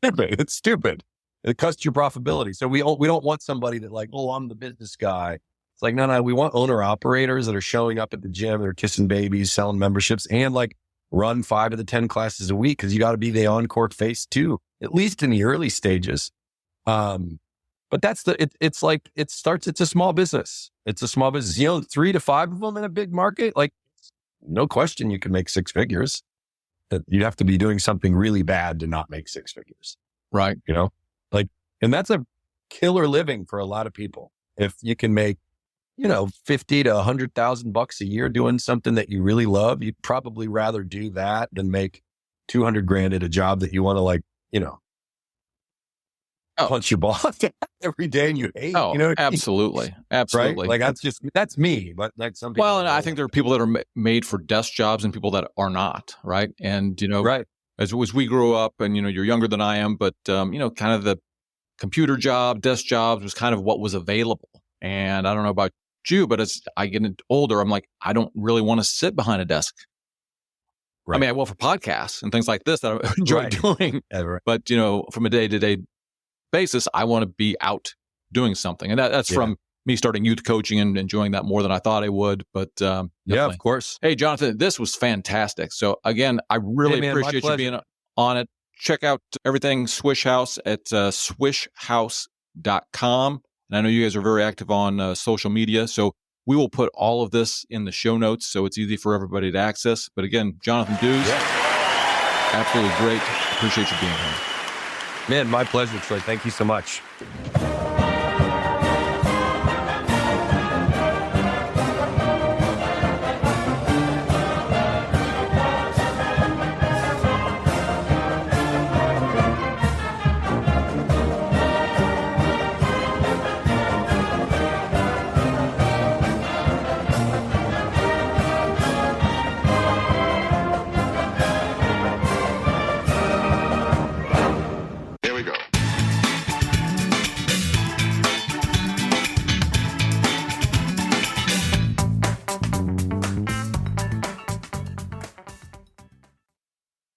It's stupid. It cuts your profitability. So we don't want somebody that like, oh, I'm the business guy. It's like, no, we want owner operators that are showing up at the gym, they're kissing babies, selling memberships, and like run 5 of the 10 classes a week, because you got to be the on-court face too, at least in the early stages. But that's it's a small business. It's a small business. 3 to 5 of them in a big market, like no question you can make 6 figures. You'd have to be doing something really bad to not make 6 figures. Right. And that's a killer living for a lot of people. If you can make, $50,000 to $100,000 a year doing something that you really love, you'd probably rather do that than make $200,000 at a job that you want to punch your boss every day and you hate. Oh, absolutely. Absolutely. Right? Like that's me, but like some people. Well, and I think there are people that are made for desk jobs and people that are not, right? And, right. As we grew up, and, you're younger than I am, but, kind of the computer job, desk jobs was kind of what was available. And I don't know about you, but as I get older, I'm like, I don't really want to sit behind a desk. Right. I mean, for podcasts and things like this that I enjoy doing, but, from a day-to-day basis, I want to be out doing something. And that's from me starting youth coaching and enjoying that more than I thought I would. But yeah, of course. Hey, Jonathon, this was fantastic. So again, I really appreciate you being on it. Check out everything Swish House at swishhouse.com. And I know you guys are very active on social media. So we will put all of this in the show notes so it's easy for everybody to access. But again, Jonathon Dews, absolutely great. Appreciate you being here. Man, my pleasure, Troy. Thank you so much.